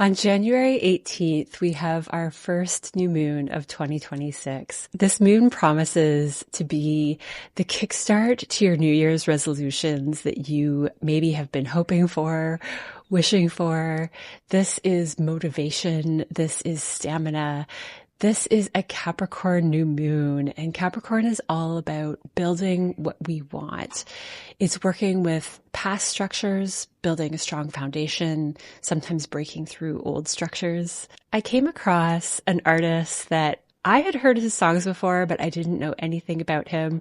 On January 18th, we have our first new moon of 2026. This moon promises to be the kickstart to your New Year's resolutions that you maybe have been hoping for, wishing for. This is motivation. This is stamina. This is a Capricorn new moon, and Capricorn is all about building what we want. It's working with past structures, building a strong foundation, sometimes breaking through old structures. I came across an artist that I had heard his songs before, but I didn't know anything about him.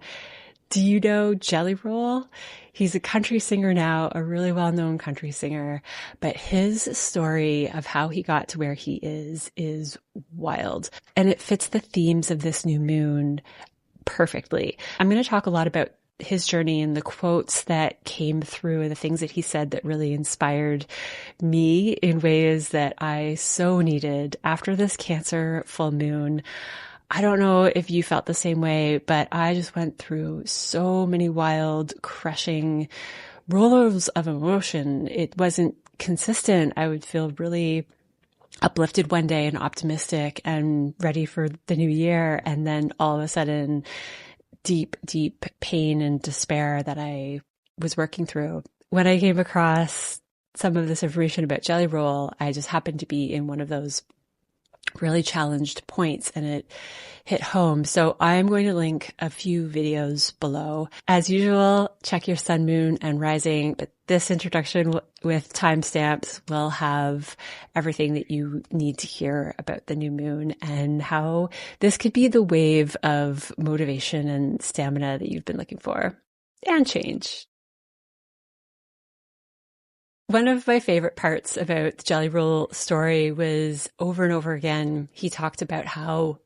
Do you know Jelly Roll? He's a country singer now, a really well-known country singer, but his story of how he got to where he is wild. And it fits the themes of this new moon perfectly. I'm going to talk a lot about his journey and the quotes that came through and the things that he said that really inspired me in ways that I so needed after this Cancer full moon. I don't know if you felt the same way, but I just went through so many wild, crushing rollers of emotion. It wasn't consistent. I would feel really uplifted one day and optimistic and ready for the new year. And then all of a sudden, deep, deep pain and despair that I was working through. When I came across some of this information about Jelly Roll, I just happened to be in one of those really challenged points and it hit home. So I'm going to link a few videos below. As usual, check your sun, moon, and rising, but this introduction with timestamps will have everything that you need to hear about the new moon and how this could be the wave of motivation and stamina that you've been looking for and change. One of my favorite parts about the Jelly Roll story was over and over again, he talked about how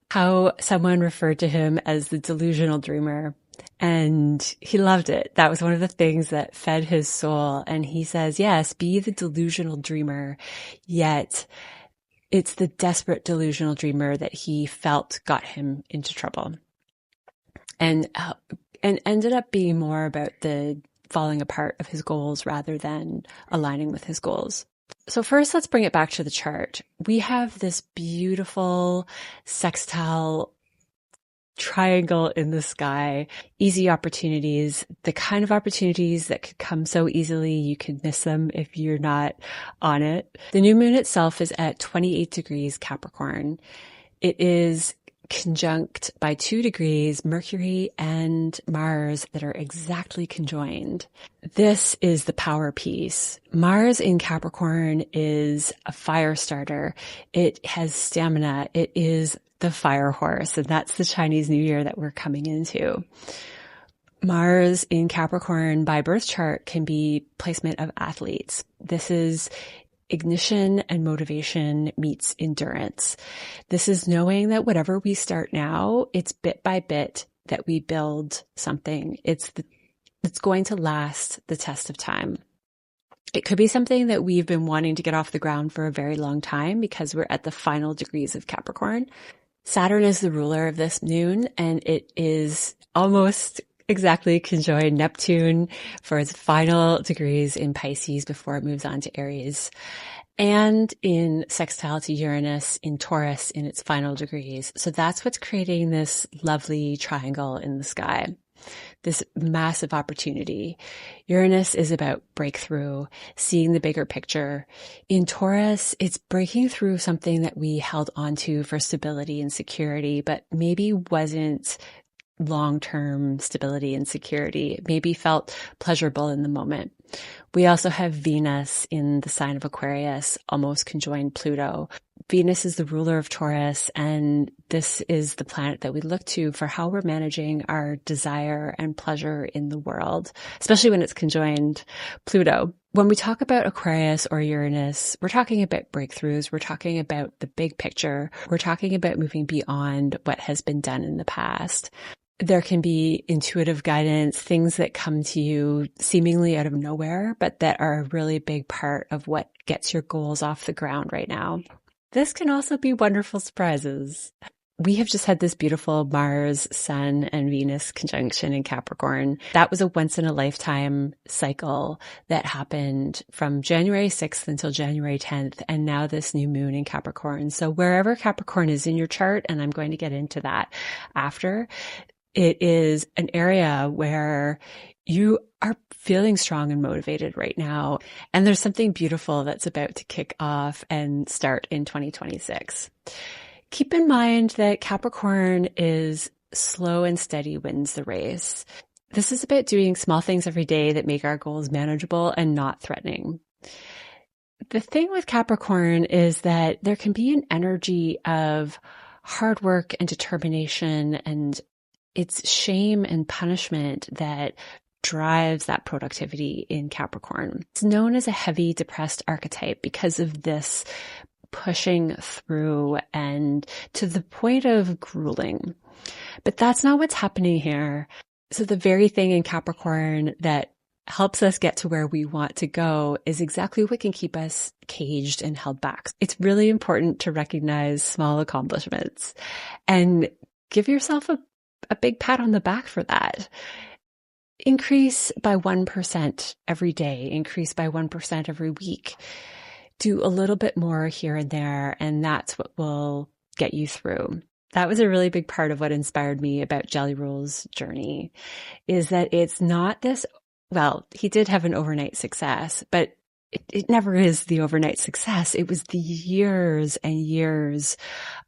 someone referred to him as the delusional dreamer, and he loved it. That was one of the things that fed his soul. And he says, yes, be the delusional dreamer, yet it's the desperate delusional dreamer that he felt got him into trouble. And ended up being more about the falling apart of his goals rather than aligning with his goals. So first, let's bring it back to the chart. We have this beautiful sextile triangle in the sky, easy opportunities, the kind of opportunities that could come so easily you could miss them if you're not on it. The new moon itself is at 28 degrees Capricorn. It is conjunct by 2 degrees Mercury and Mars that are exactly conjoined. This is the power piece. Mars in Capricorn is a fire starter. It has stamina. It is the fire horse, and that's the Chinese New Year that we're coming into. Mars in Capricorn by birth chart can be placement of athletes. This is ignition and motivation meets endurance. This is knowing that whatever we start now, it's bit by bit that we build something. It's going to last the test of time. It could be something that we've been wanting to get off the ground for a very long time because we're at the final degrees of Capricorn. Saturn is the ruler of this moon, and it is almost exactly conjoined Neptune for its final degrees in Pisces before it moves on to Aries, and in sextile to Uranus in Taurus in its final degrees. So that's what's creating this lovely triangle in the sky, this massive opportunity. Uranus is about breakthrough, seeing the bigger picture. In Taurus, it's breaking through something that we held onto for stability and security, but maybe wasn't long-term stability and security. It maybe felt pleasurable in the moment. We also have Venus in the sign of Aquarius, almost conjoined Pluto. Venus is the ruler of Taurus, and this is the planet that we look to for how we're managing our desire and pleasure in the world, especially when it's conjoined Pluto. When we talk about Aquarius or Uranus, we're talking about breakthroughs. We're talking about the big picture. We're talking about moving beyond what has been done in the past. There can be intuitive guidance, things that come to you seemingly out of nowhere, but that are a really big part of what gets your goals off the ground right now. This can also be wonderful surprises. We have just had this beautiful Mars, Sun, and Venus conjunction in Capricorn. That was a once in a lifetime cycle that happened from January 6th until January 10th. And now this new moon in Capricorn. So wherever Capricorn is in your chart, and I'm going to get into that after, it is an area where you are feeling strong and motivated right now. And there's something beautiful that's about to kick off and start in 2026. Keep in mind that Capricorn is slow and steady wins the race. This is about doing small things every day that make our goals manageable and not threatening. The thing with Capricorn is that there can be an energy of hard work and determination, and it's shame and punishment that drives that productivity in Capricorn. It's known as a heavy, depressed archetype because of this pushing through and to the point of grueling. But that's not what's happening here. So the very thing in Capricorn that helps us get to where we want to go is exactly what can keep us caged and held back. It's really important to recognize small accomplishments and give yourself a big pat on the back for that. Increase by 1% every day, increase by 1% every week. Do a little bit more here and there, and that's what will get you through. That was a really big part of what inspired me about Jelly Roll's journey, is that it's not this, well, he did have an overnight success, but it never is the overnight success. It was the years and years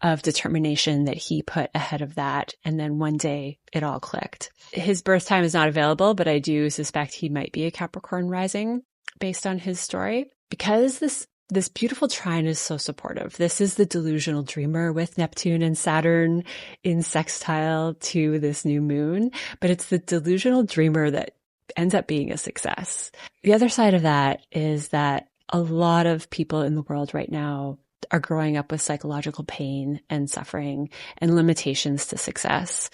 of determination that he put ahead of that. And then one day it all clicked. His birth time is not available, but I do suspect he might be a Capricorn rising based on his story, because this beautiful trine is so supportive. This is the delusional dreamer with Neptune and Saturn in sextile to this new moon, but it's the delusional dreamer that ends up being a success. The other side of that is that a lot of people in the world right now are growing up with psychological pain and suffering and limitations to success.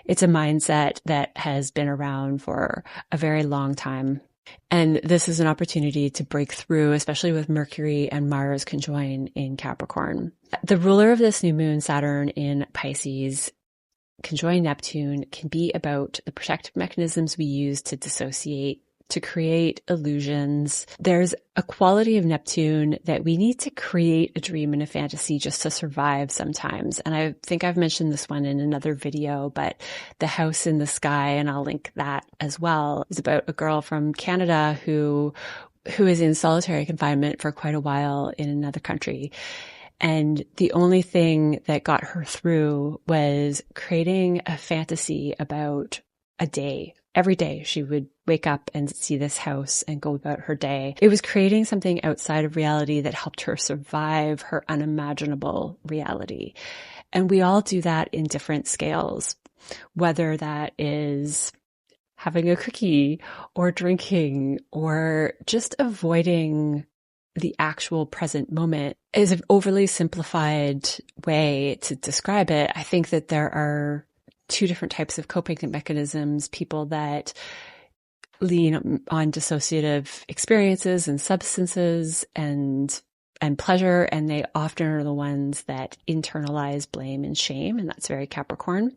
It's a mindset that has been around for a very long time. And this is an opportunity to break through, especially with Mercury and Mars conjoined in Capricorn. The ruler of this new moon, Saturn in Pisces, conjoined Neptune, can be about the protective mechanisms we use to dissociate, to create illusions. There's a quality of Neptune that we need to create a dream and a fantasy just to survive sometimes. And I think I've mentioned this one in another video, but The House in the Sky, and I'll link that as well, is about a girl from Canada who is in solitary confinement for quite a while in another country. And the only thing that got her through was creating a fantasy about a day. Every day she would wake up and see this house and go about her day. It was creating something outside of reality that helped her survive her unimaginable reality. And we all do that in different scales, whether that is having a cookie or drinking or just avoiding the actual present moment. Is an overly simplified way to describe it. I think that there are two different types of coping mechanisms: people that lean on dissociative experiences and substances and pleasure, and they often are the ones that internalize blame and shame, and that's very Capricorn.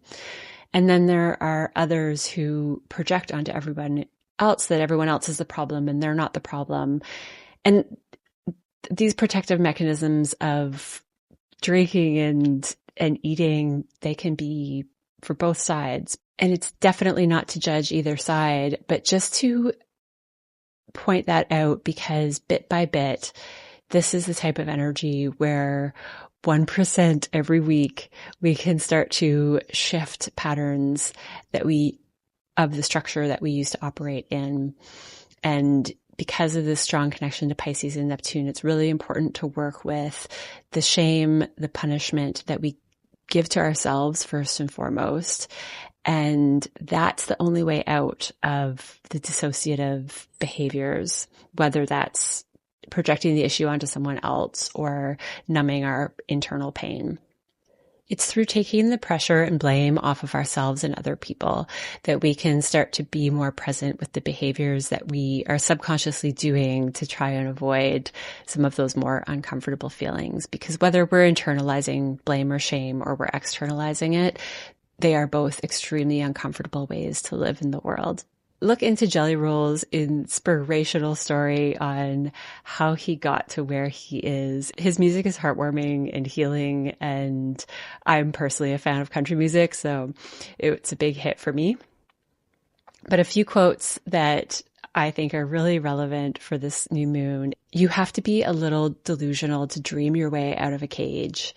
And then there are others who project onto everyone else that everyone else is the problem and they're not the problem. And these protective mechanisms of drinking and eating, they can be for both sides. And it's definitely not to judge either side, but just to point that out, because bit by bit, this is the type of energy where 1% every week, we can start to shift patterns of the structure that we used to operate in. And because of this strong connection to Pisces and Neptune, it's really important to work with the shame, the punishment that we give to ourselves first and foremost. And that's the only way out of the dissociative behaviors, whether that's projecting the issue onto someone else or numbing our internal pain. It's through taking the pressure and blame off of ourselves and other people that we can start to be more present with the behaviors that we are subconsciously doing to try and avoid some of those more uncomfortable feelings. Because whether we're internalizing blame or shame or we're externalizing it, they are both extremely uncomfortable ways to live in the world. Look into Jelly Roll's inspirational story on how he got to where he is. His music is heartwarming and healing, and I'm personally a fan of country music, so it's a big hit for me. But a few quotes that I think are really relevant for this new moon. You have to be a little delusional to dream your way out of a cage.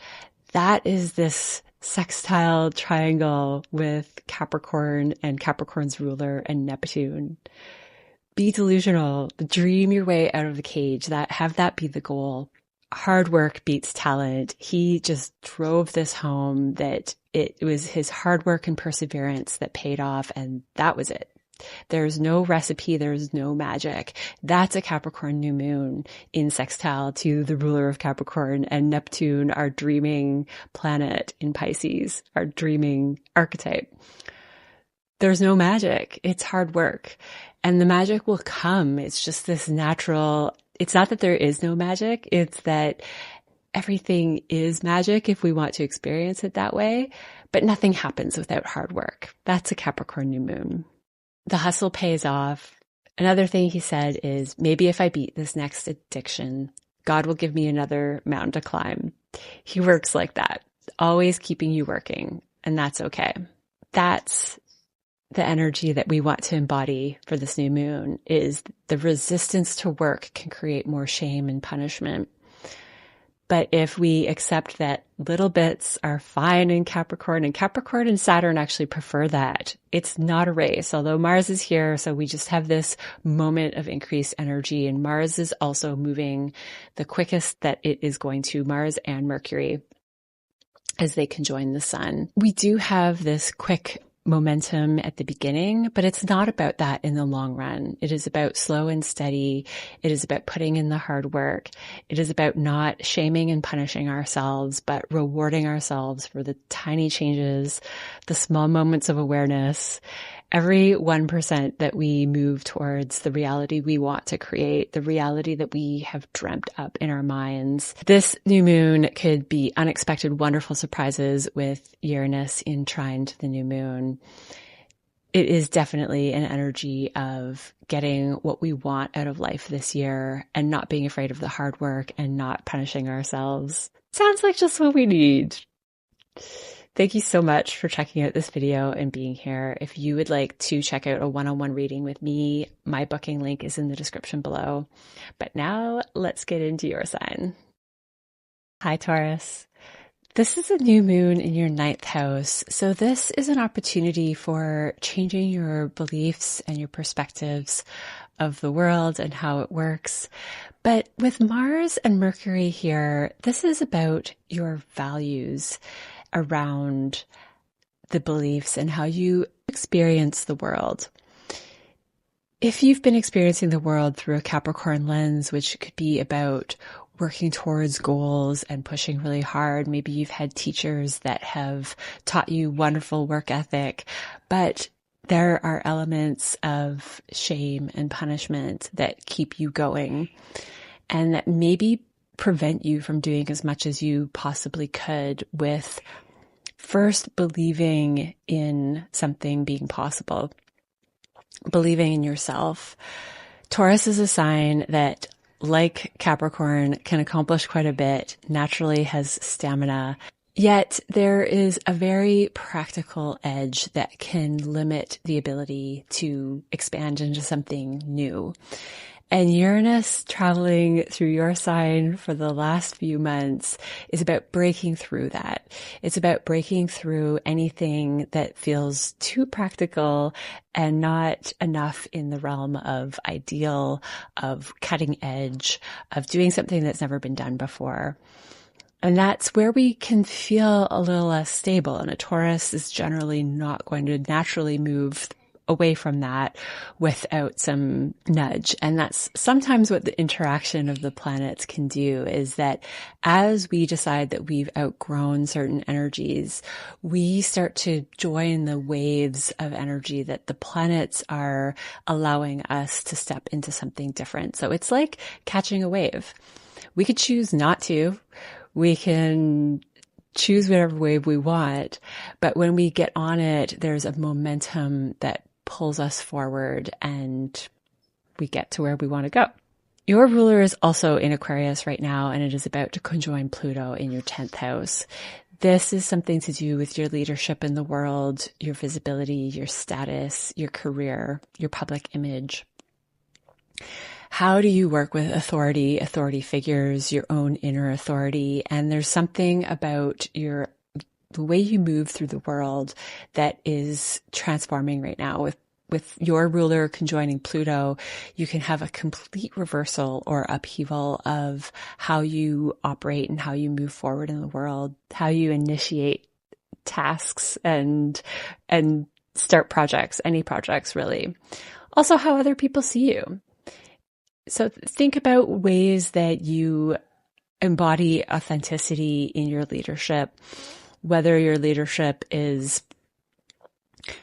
That is this sextile triangle with Capricorn and Capricorn's ruler and Neptune. Be delusional, dream your way out of the cage, have that be the goal. Hard work beats talent. He just drove this home that it was his hard work and perseverance that paid off, and that was it. There's no recipe. There's no magic. That's a Capricorn new moon in sextile to the ruler of Capricorn and Neptune, our dreaming planet in Pisces, our dreaming archetype. There's no magic. It's hard work. And the magic will come. It's just this natural, it's not that there is no magic. It's that everything is magic if we want to experience it that way, but nothing happens without hard work. That's a Capricorn new moon. The hustle pays off. Another thing he said is, maybe if I beat this next addiction, God will give me another mountain to climb. He works like that, always keeping you working, and that's okay. That's the energy that we want to embody for this new moon, is the resistance to work can create more shame and punishment. But if we accept that little bits are fine in Capricorn, and Capricorn and Saturn actually prefer that, it's not a race, although Mars is here. So we just have this moment of increased energy, and Mars is also moving the quickest that it is going to, Mars and Mercury, as they conjoin the sun. We do have this quick momentum at the beginning, but it's not about that in the long run. It is about slow and steady. It is about putting in the hard work. It is about not shaming and punishing ourselves, but rewarding ourselves for the tiny changes, the small moments of awareness. Every 1% that we move towards the reality we want to create, the reality that we have dreamt up in our minds. This new moon could be unexpected, wonderful surprises with Uranus in trine to the new moon. It is definitely an energy of getting what we want out of life this year and not being afraid of the hard work and not punishing ourselves. Sounds like just what we need. Thank you so much for checking out this video and being here. If you would like to check out a one-on-one reading with me, my booking link is in the description below. But now let's get into your sign. Hi, Taurus. This is a new moon in your 9th house. So this is an opportunity for changing your beliefs and your perspectives of the world and how it works. But with Mars and Mercury here, this is about your values around the beliefs and how you experience the world. If you've been experiencing the world through a Capricorn lens, which could be about working towards goals and pushing really hard, maybe you've had teachers that have taught you wonderful work ethic, but there are elements of shame and punishment that keep you going and that maybe prevent you from doing as much as you possibly could with first believing in something being possible, believing in yourself. Taurus is a sign that, like Capricorn, can accomplish quite a bit, naturally has stamina, yet there is a very practical edge that can limit the ability to expand into something new. And Uranus traveling through your sign for the last few months is about breaking through that. It's about breaking through anything that feels too practical and not enough in the realm of ideal, of cutting edge, of doing something that's never been done before. And that's where we can feel a little less stable. And a Taurus is generally not going to naturally move away from that without some nudge. And that's sometimes what the interaction of the planets can do, is that as we decide that we've outgrown certain energies, we start to join the waves of energy that the planets are allowing us to step into something different. So it's like catching a wave. We could choose not to. We can choose whatever wave we want, but when we get on it, there's a momentum that pulls us forward and we get to where we want to go. Your ruler is also in Aquarius right now, and it is about to conjoin Pluto in your 10th house. This is something to do with your leadership in the world, your visibility, your status, your career, your public image. How do you work with authority figures, your own inner authority? And there's something about the way you move through the world that is transforming right now. With your ruler conjoining Pluto, you can have a complete reversal or upheaval of how you operate and how you move forward in the world, how you initiate tasks and start projects, any projects really. Also how other people see you. So think about ways that you embody authenticity in your leadership, whether your leadership is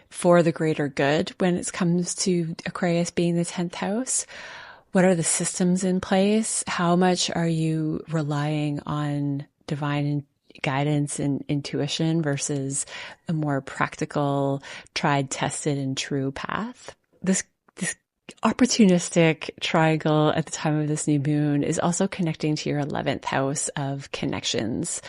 for the greater good when it comes to Aquarius being the 10th house. What are the systems in place? How much are you relying on divine guidance and intuition versus a more practical, tried, tested, and true path? This opportunistic triangle at the time of this new moon is also connecting to your 11th house of connections,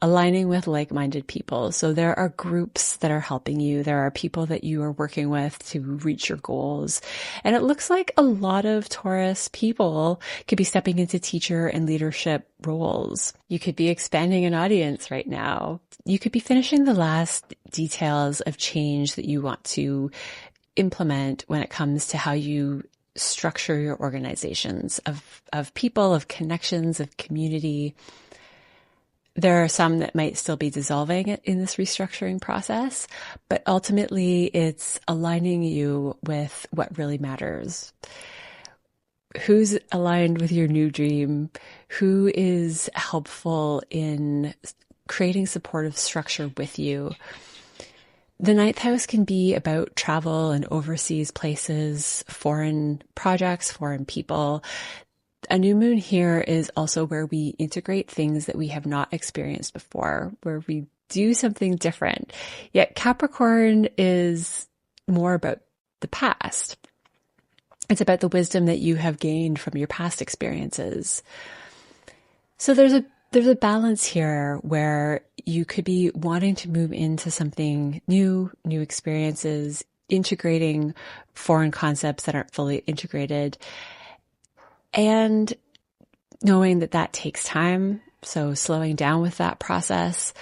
aligning with like-minded people. So there are groups that are helping you. There are people that you are working with to reach your goals. And it looks like a lot of Taurus people could be stepping into teacher and leadership roles. You could be expanding an audience right now. You could be finishing the last details of change that you want to implement when it comes to how you structure your organizations of people, of connections, of community. There are some that might still be dissolving in this restructuring process, but ultimately it's aligning you with what really matters. Who's aligned with your new dream? Who is helpful in creating supportive structure with you? The 9th house can be about travel and overseas places, foreign projects, foreign people. A new moon here is also where we integrate things that we have not experienced before, where we do something different. Yet Capricorn is more about the past. It's about the wisdom that you have gained from your past experiences. So there's a balance here where you could be wanting to move into something new experiences, integrating foreign concepts that aren't fully integrated, and knowing that that takes time. So slowing down with that process,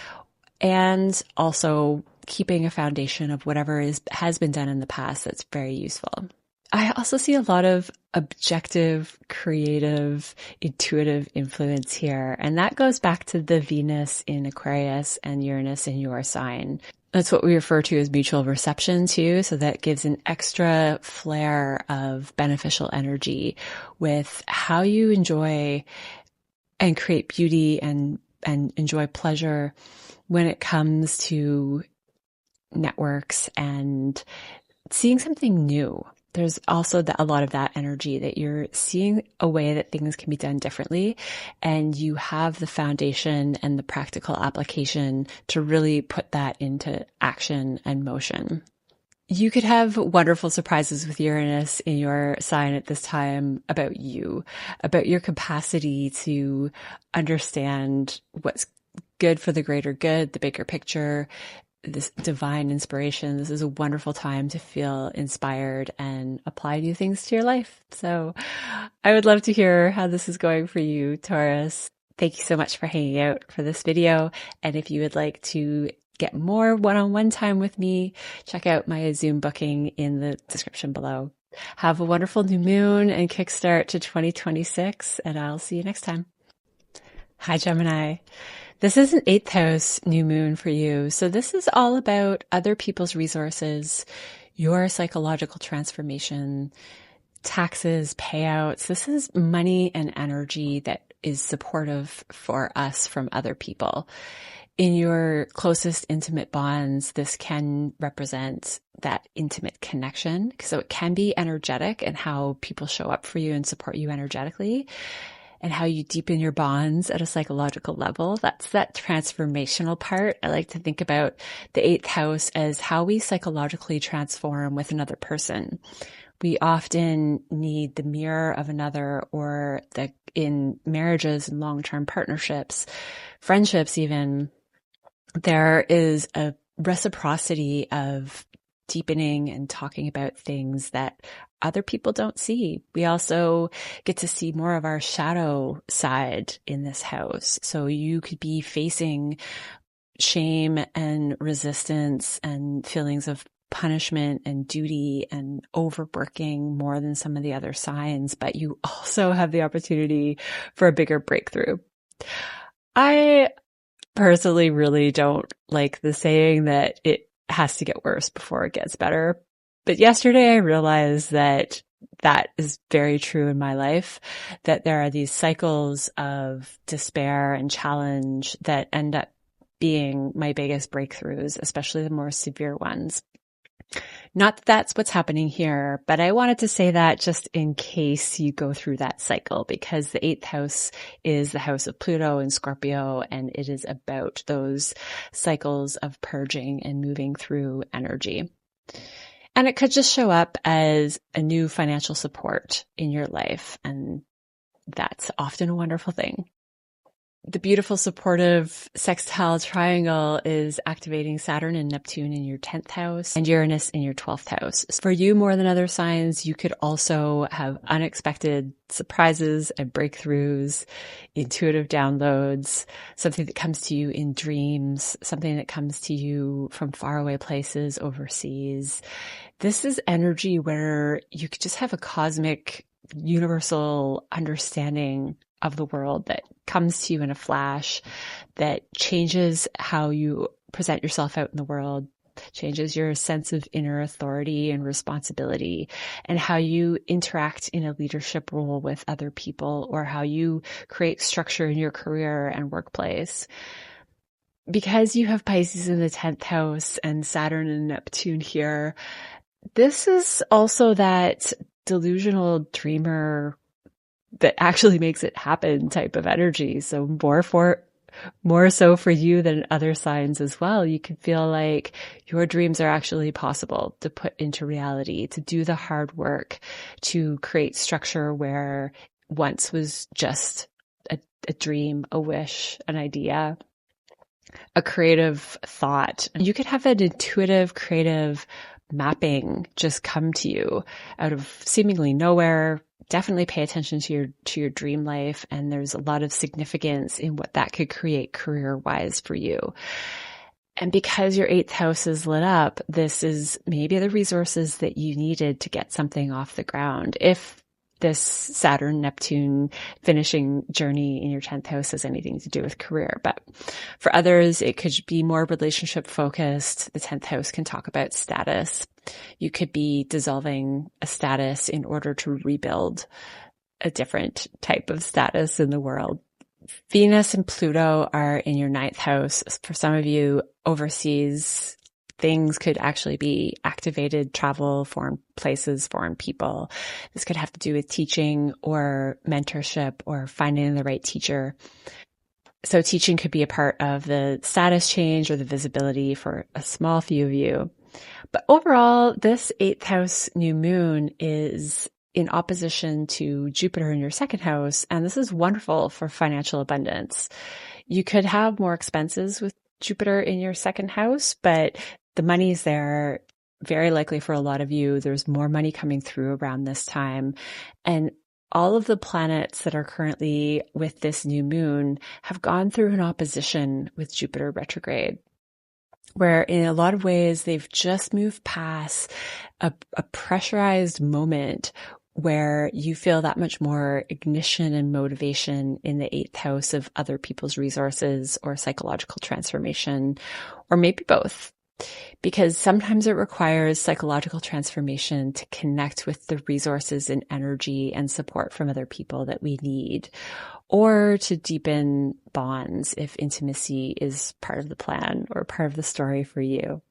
and also keeping a foundation of whatever has been done in the past that's very useful. I also see a lot of objective, creative, intuitive influence here. And that goes back to the Venus in Aquarius and Uranus in your sign. That's what we refer to as mutual reception too. So that gives an extra flare of beneficial energy with how you enjoy and create beauty and enjoy pleasure when it comes to networks and seeing something new. There's also a lot of that energy that you're seeing a way that things can be done differently, and you have the foundation and the practical application to really put that into action and motion. You could have wonderful surprises with Uranus in your sign at this time about you, about your capacity to understand what's good for the greater good, the bigger picture, this divine inspiration. This is a wonderful time to feel inspired and apply new things to your life. So I would love to hear how this is going for you, Taurus. Thank you so much for hanging out for this video. And if you would like to get more one-on-one time with me, check out my Zoom booking in the description below. Have a wonderful new moon and kickstart to 2026, and I'll see you next time. Hi, Gemini. This is an 8th house new moon for you. So this is all about other people's resources, your psychological transformation, taxes, payouts. This is money and energy that is supportive for us from other people. In your closest intimate bonds, this can represent that intimate connection. So it can be energetic and how people show up for you and support you energetically, and how you deepen your bonds at a psychological level. That's that transformational part. I like to think about the 8th house as how we psychologically transform with another person. We often need the mirror of another, or in marriages and long-term partnerships, friendships even, there is a reciprocity of deepening and talking about things that other people don't see. We also get to see more of our shadow side in this house. So you could be facing shame and resistance and feelings of punishment and duty and overworking more than some of the other signs, but you also have the opportunity for a bigger breakthrough. I personally really don't like the saying that it has to get worse before it gets better. But yesterday I realized that that is very true in my life, that there are these cycles of despair and challenge that end up being my biggest breakthroughs, especially the more severe ones. Not that that's what's happening here, but I wanted to say that just in case you go through that cycle, because the 8th house is the house of Pluto and Scorpio, and it is about those cycles of purging and moving through energy. And it could just show up as a new financial support in your life, and that's often a wonderful thing. The beautiful supportive sextile triangle is activating Saturn and Neptune in your 10th house and Uranus in your 12th house. For you, more than other signs, you could also have unexpected surprises and breakthroughs, intuitive downloads, something that comes to you in dreams, something that comes to you from faraway places overseas. This is energy where you could just have a cosmic, universal understanding of the world that comes to you in a flash, that changes how you present yourself out in the world, changes your sense of inner authority and responsibility, and how you interact in a leadership role with other people, or how you create structure in your career and workplace. Because you have Pisces in the 10th house and Saturn and Neptune here, this is also that delusional dreamer that actually makes it happen type of energy. So more so for you than other signs as well. You can feel like your dreams are actually possible to put into reality, to do the hard work, to create structure where once was just a dream, a wish, an idea, a creative thought. You could have an intuitive, creative mapping just come to you out of seemingly nowhere. Definitely pay attention to your dream life, and there's a lot of significance in what that could create career-wise for you. And because your 8th house is lit up, this is maybe the resources that you needed to get something off the ground. If this Saturn-Neptune finishing journey in your 10th house has anything to do with career. But for others, it could be more relationship focused. The 10th house can talk about status. You could be dissolving a status in order to rebuild a different type of status in the world. Venus and Pluto are in your 9th house. For some of you, overseas things could actually be activated, travel, foreign places, foreign people. This could have to do with teaching or mentorship or finding the right teacher. So teaching could be a part of the status change or the visibility for a small few of you. But overall, this 8th house new moon is in opposition to Jupiter in your 2nd house, and this is wonderful for financial abundance. You could have more expenses with Jupiter in your 2nd house, but the money's there. Very likely for a lot of you, there's more money coming through around this time. And all of the planets that are currently with this new moon have gone through an opposition with Jupiter retrograde, where in a lot of ways they've just moved past a pressurized moment where you feel that much more ignition and motivation in the 8th house of other people's resources or psychological transformation, or maybe both. because sometimes it requires psychological transformation to connect with the resources and energy and support from other people that we need, or to deepen bonds if intimacy is part of the plan or part of the story for you.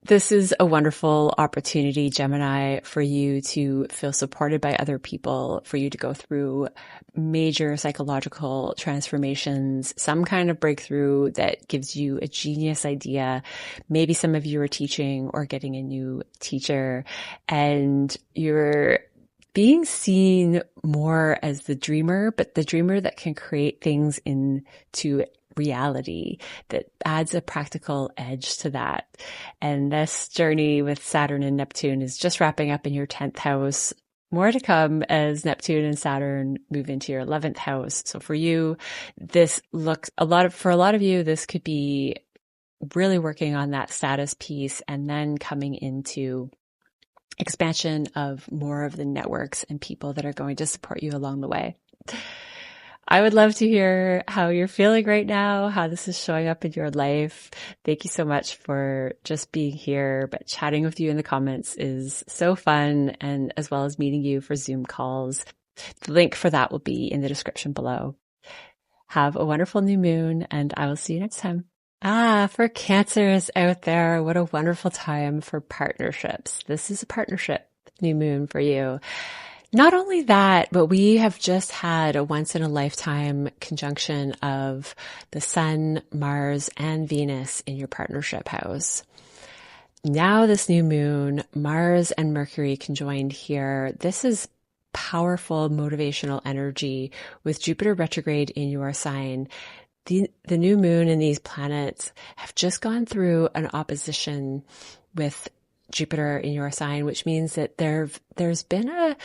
This is a wonderful opportunity, Gemini, for you to feel supported by other people, for you to go through major psychological transformations, some kind of breakthrough that gives you a genius idea. Maybe some of you are teaching or getting a new teacher, and you're being seen more as the dreamer, but the dreamer that can create things into reality, that adds a practical edge to that. And this journey with Saturn and Neptune is just wrapping up in your 10th house. More to come as Neptune and Saturn move into your 11th house. So for you, this looks for a lot of you, this could be really working on that status piece and then coming into expansion of more of the networks and people that are going to support you along the way. I would love to hear how you're feeling right now, how this is showing up in your life. Thank you so much for just being here, but chatting with you in the comments is so fun, and as well as meeting you for Zoom calls. The link for that will be in the description below. Have a wonderful new moon, and I will see you next time. For Cancers out there, what a wonderful time for partnerships. This is a partnership new moon for you. Not only that, but we have just had a once in a lifetime conjunction of the Sun, Mars, and Venus in your partnership house. Now this new moon, Mars and Mercury conjoined here. This is powerful motivational energy with Jupiter retrograde in your sign. The new moon and these planets have just gone through an opposition with Jupiter in your sign, which means that there's been a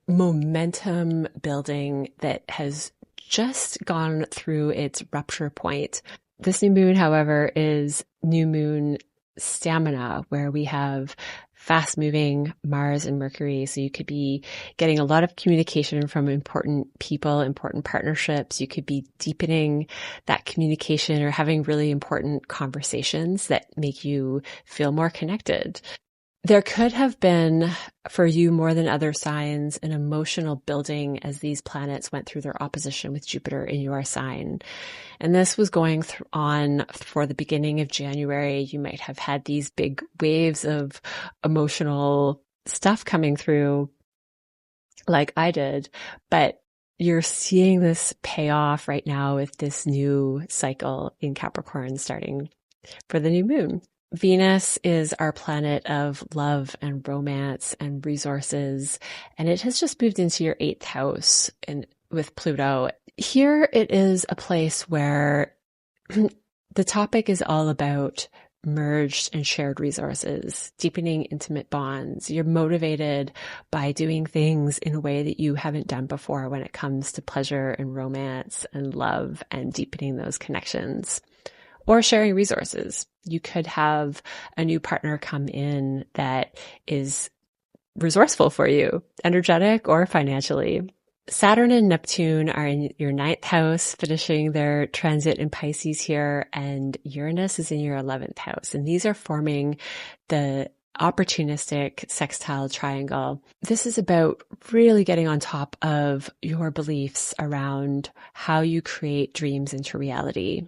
momentum building that has just gone through its rupture point. This new moon, however, is new moon stamina, where we have fast moving Mars and Mercury. So you could be getting a lot of communication from important people, important partnerships. You could be deepening that communication or having really important conversations that make you feel more connected. There could have been, for you more than other signs, an emotional building as these planets went through their opposition with Jupiter in your sign. And this was going on for the beginning of January. You might have had these big waves of emotional stuff coming through like I did, but you're seeing this pay off right now with this new cycle in Capricorn starting for the new moon. Venus is our planet of love and romance and resources, and it has just moved into your 8th house and with Pluto. Here it is a place where the topic is all about merged and shared resources, deepening intimate bonds. You're motivated by doing things in a way that you haven't done before when it comes to pleasure and romance and love and deepening those connections. Or sharing resources. You could have a new partner come in that is resourceful for you, energetic or financially. Saturn and Neptune are in your 9th house, finishing their transit in Pisces here, and Uranus is in your 11th house. And these are forming the opportunistic sextile triangle. This is about really getting on top of your beliefs around how you create dreams into reality.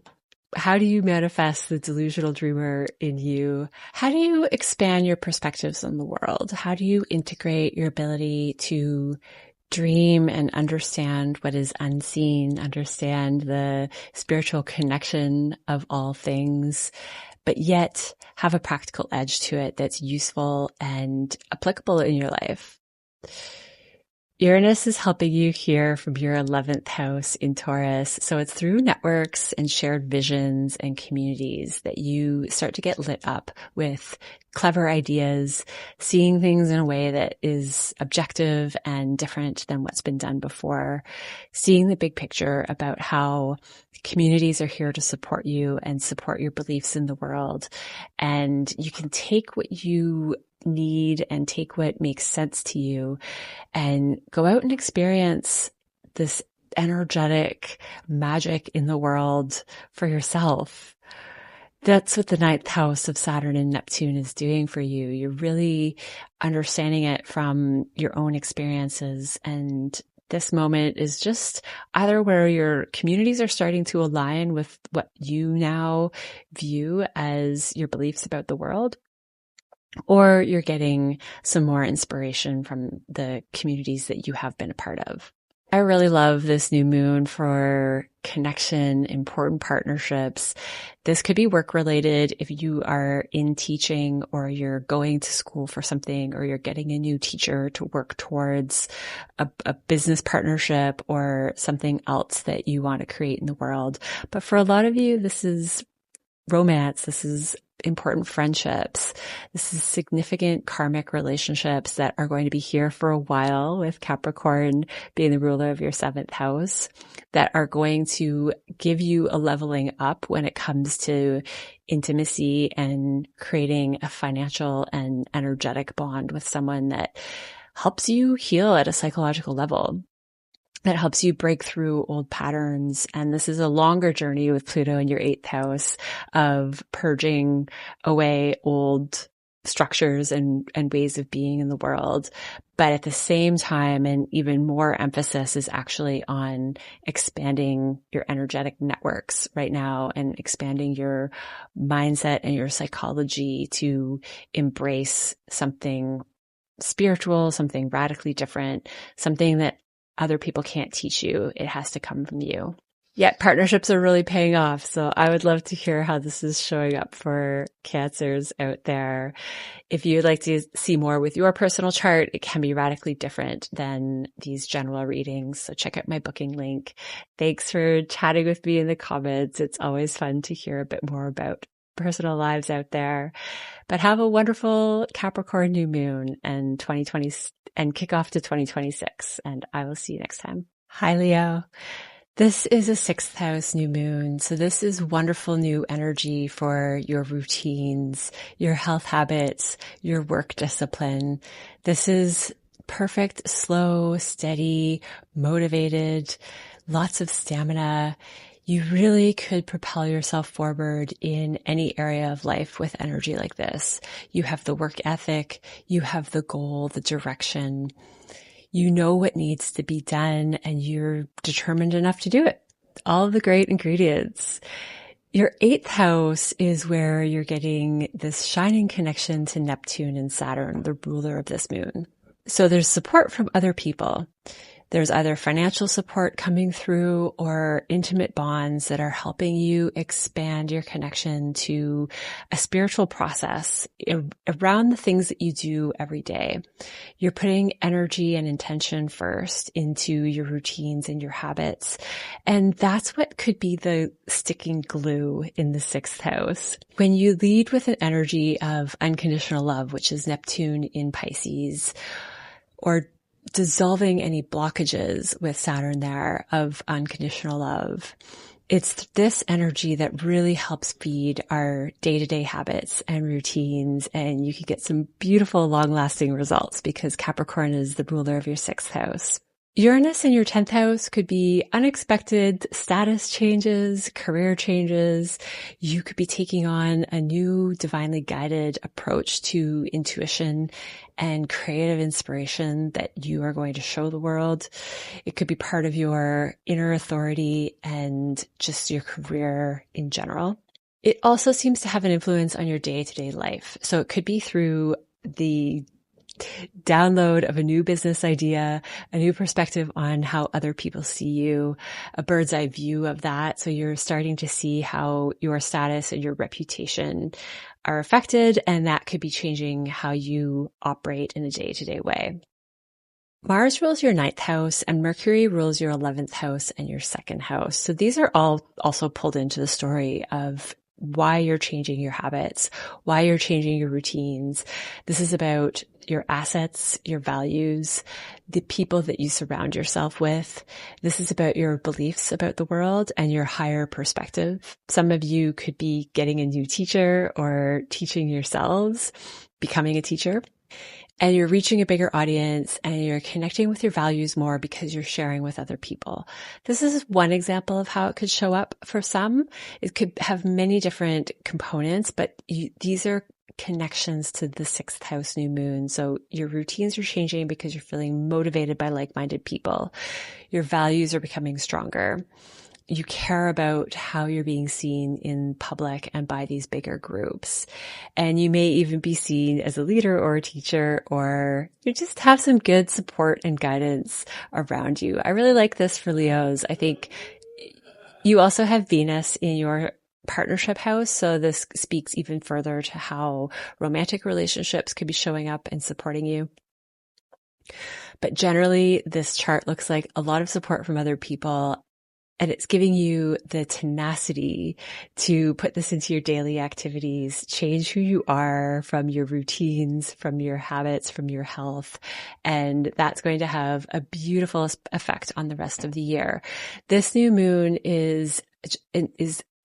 How do you manifest the delusional dreamer in you? How do you expand your perspectives on the world? How do you integrate your ability to dream and understand what is unseen, understand the spiritual connection of all things, but yet have a practical edge to it that's useful and applicable in your life? Uranus is helping you here from your 11th house in Taurus. So it's through networks and shared visions and communities that you start to get lit up with clever ideas, seeing things in a way that is objective and different than what's been done before, seeing the big picture about how communities are here to support you and support your beliefs in the world. And you can take what you need and take what makes sense to you and go out and experience this energetic magic in the world for yourself. That's what the ninth house of Saturn and Neptune is doing for you. You're really understanding it from your own experiences. And this moment is just either where your communities are starting to align with what you now view as your beliefs about the world, or you're getting some more inspiration from the communities that you have been a part of. I really love this new moon for connection, important partnerships. This could be work related if you are in teaching or you're going to school for something or you're getting a new teacher to work towards a business partnership or something else that you want to create in the world. But for a lot of you, this is romance. This is important friendships. This is significant karmic relationships that are going to be here for a while, with Capricorn being the ruler of your 7th house, that are going to give you a leveling up when it comes to intimacy and creating a financial and energetic bond with someone that helps you heal at a psychological level, that helps you break through old patterns. And this is a longer journey with Pluto in your 8th house of purging away old structures and ways of being in the world. But at the same time, and even more emphasis is actually on expanding your energetic networks right now and expanding your mindset and your psychology to embrace something spiritual, something radically different, something that other people can't teach you. It has to come from you. Yet partnerships are really paying off. So I would love to hear how this is showing up for Cancers out there. If you'd like to see more with your personal chart, it can be radically different than these general readings. So check out my booking link. Thanks for chatting with me in the comments. It's always fun to hear a bit more about personal lives out there. But have a wonderful Capricorn new moon and 2020 and kick off to 2026. And I will see you next time. Hi, Leo. This is a 6th house new moon. So this is wonderful new energy for your routines, your health habits, your work discipline. This is perfect, slow, steady, motivated, lots of stamina. You really could propel yourself forward in any area of life with energy like this. You have the work ethic, you have the goal, the direction. You know what needs to be done and you're determined enough to do it. All of the great ingredients. Your 8th house is where you're getting this shining connection to Neptune and Saturn, the ruler of this moon. So there's support from other people. There's either financial support coming through or intimate bonds that are helping you expand your connection to a spiritual process around the things that you do every day. You're putting energy and intention first into your routines and your habits. And that's what could be the sticking glue in the 6th house. When you lead with an energy of unconditional love, which is Neptune in Pisces, or dissolving any blockages with Saturn there of unconditional love. It's this energy that really helps feed our day-to-day habits and routines, and you can get some beautiful long-lasting results because Capricorn is the ruler of your 6th house. Uranus in your 10th house could be unexpected status changes, career changes. You could be taking on a new divinely guided approach to intuition and creative inspiration that you are going to show the world. It could be part of your inner authority and just your career in general. It also seems to have an influence on your day-to-day life. So it could be through the download of a new business idea, a new perspective on how other people see you, a bird's eye view of that. So you're starting to see how your status and your reputation are affected, and that could be changing how you operate in a day-to-day way. Mars rules your 9th house and Mercury rules your 11th house and your 2nd house. So these are all also pulled into the story of why you're changing your habits, why you're changing your routines. This is about your assets, your values, the people that you surround yourself with. This is about your beliefs about the world and your higher perspective. Some of you could be getting a new teacher or teaching yourselves, becoming a teacher. and you're reaching a bigger audience and you're connecting with your values more because you're sharing with other people. This is one example of how it could show up for some. It could have many different components, but these are connections to the 6th house new moon. So your routines are changing because you're feeling motivated by like-minded people. Your values are becoming stronger. You care about how you're being seen in public and by these bigger groups. And you may even be seen as a leader or a teacher, or you just have some good support and guidance around you. I really like this for Leos. I think you also have Venus in your partnership house. So this speaks even further to how romantic relationships could be showing up and supporting you. But generally, this chart looks like a lot of support from other people. And it's giving you the tenacity to put this into your daily activities, change who you are from your routines, from your habits, from your health. And that's going to have a beautiful effect on the rest of the year. This new moon is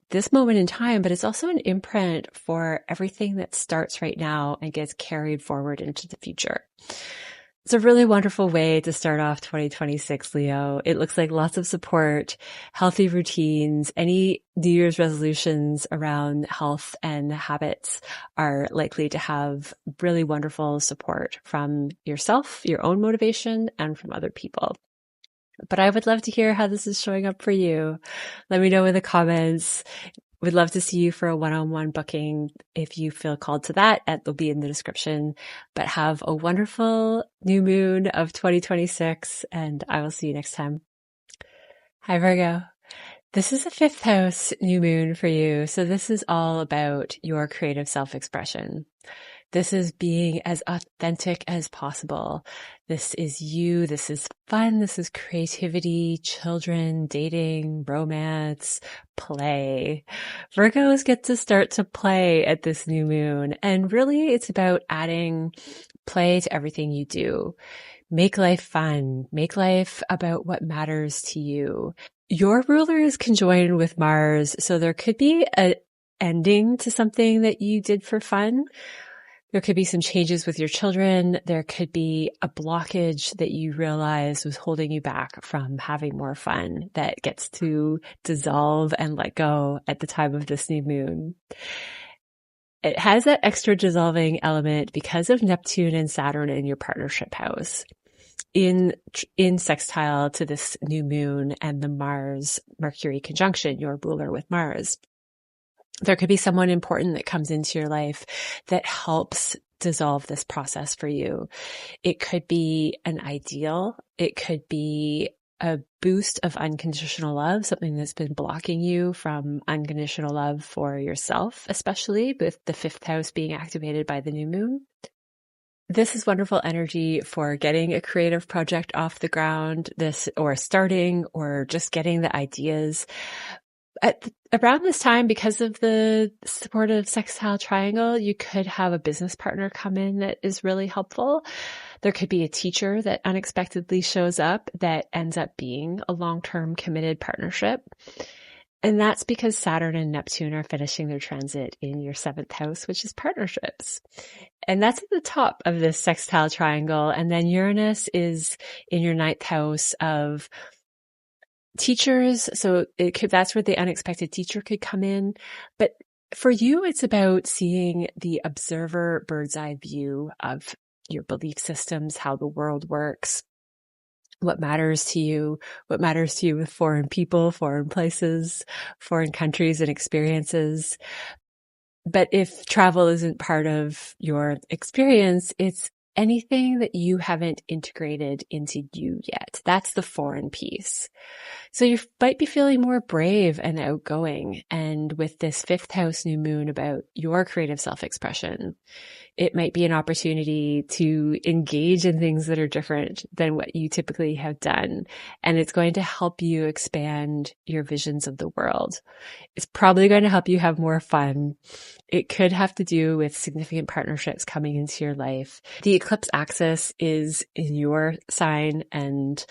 this moment in time, but it's also an imprint for everything that starts right now and gets carried forward into the future. It's a really wonderful way to start off 2026, Leo. It looks like lots of support, healthy routines. Any New Year's resolutions around health and habits are likely to have really wonderful support from yourself, your own motivation, and from other people. But I would love to hear how this is showing up for you. Let me know in the comments. We'd love to see you for a one-on-one booking if you feel called to that. It'll be in the description. But have a wonderful new moon of 2026, and I will see you next time. Hi, Virgo. This is a 5th house new moon for you. So this is all about your creative self-expression. This is being as authentic as possible. This is you. This is fun. This is creativity, children, dating, romance, play. Virgos get to start to play at this new moon. And really, it's about adding play to everything you do. Make life fun. Make life about what matters to you. Your ruler is conjoined with Mars, so there could be an ending to something that you did for fun. There could be some changes with your children. There could be a blockage that you realize was holding you back from having more fun that gets to dissolve and let go at the time of this new moon. It has that extra dissolving element because of Neptune and Saturn in your partnership house. In sextile to this new moon and the Mars-Mercury conjunction, your ruler with Mars. There could be someone important that comes into your life that helps dissolve this process for you. It could be an ideal. It could be a boost of unconditional love, something that's been blocking you from unconditional love for yourself, especially with the 5th house being activated by the new moon. This is wonderful energy for getting a creative project off the ground, or starting, or just getting the ideas. Around this time, because of the supportive sextile triangle, you could have a business partner come in that is really helpful. There could be a teacher that unexpectedly shows up that ends up being a long-term committed partnership. And that's because Saturn and Neptune are finishing their transit in your 7th house, which is partnerships. And that's at the top of this sextile triangle. And then Uranus is in your 9th house of teachers. So that's where the unexpected teacher could come in. But for you, it's about seeing the observer bird's eye view of your belief systems, how the world works, what matters to you with foreign people, foreign places, foreign countries and experiences. But if travel isn't part of your experience, it's anything that you haven't integrated into you yet. That's the foreign piece. So you might be feeling more brave and outgoing. And with this 5th house new moon about your creative self-expression, it might be an opportunity to engage in things that are different than what you typically have done. And it's going to help you expand your visions of the world. It's probably going to help you have more fun. It could have to do with significant partnerships coming into your life. The eclipse axis is in your sign and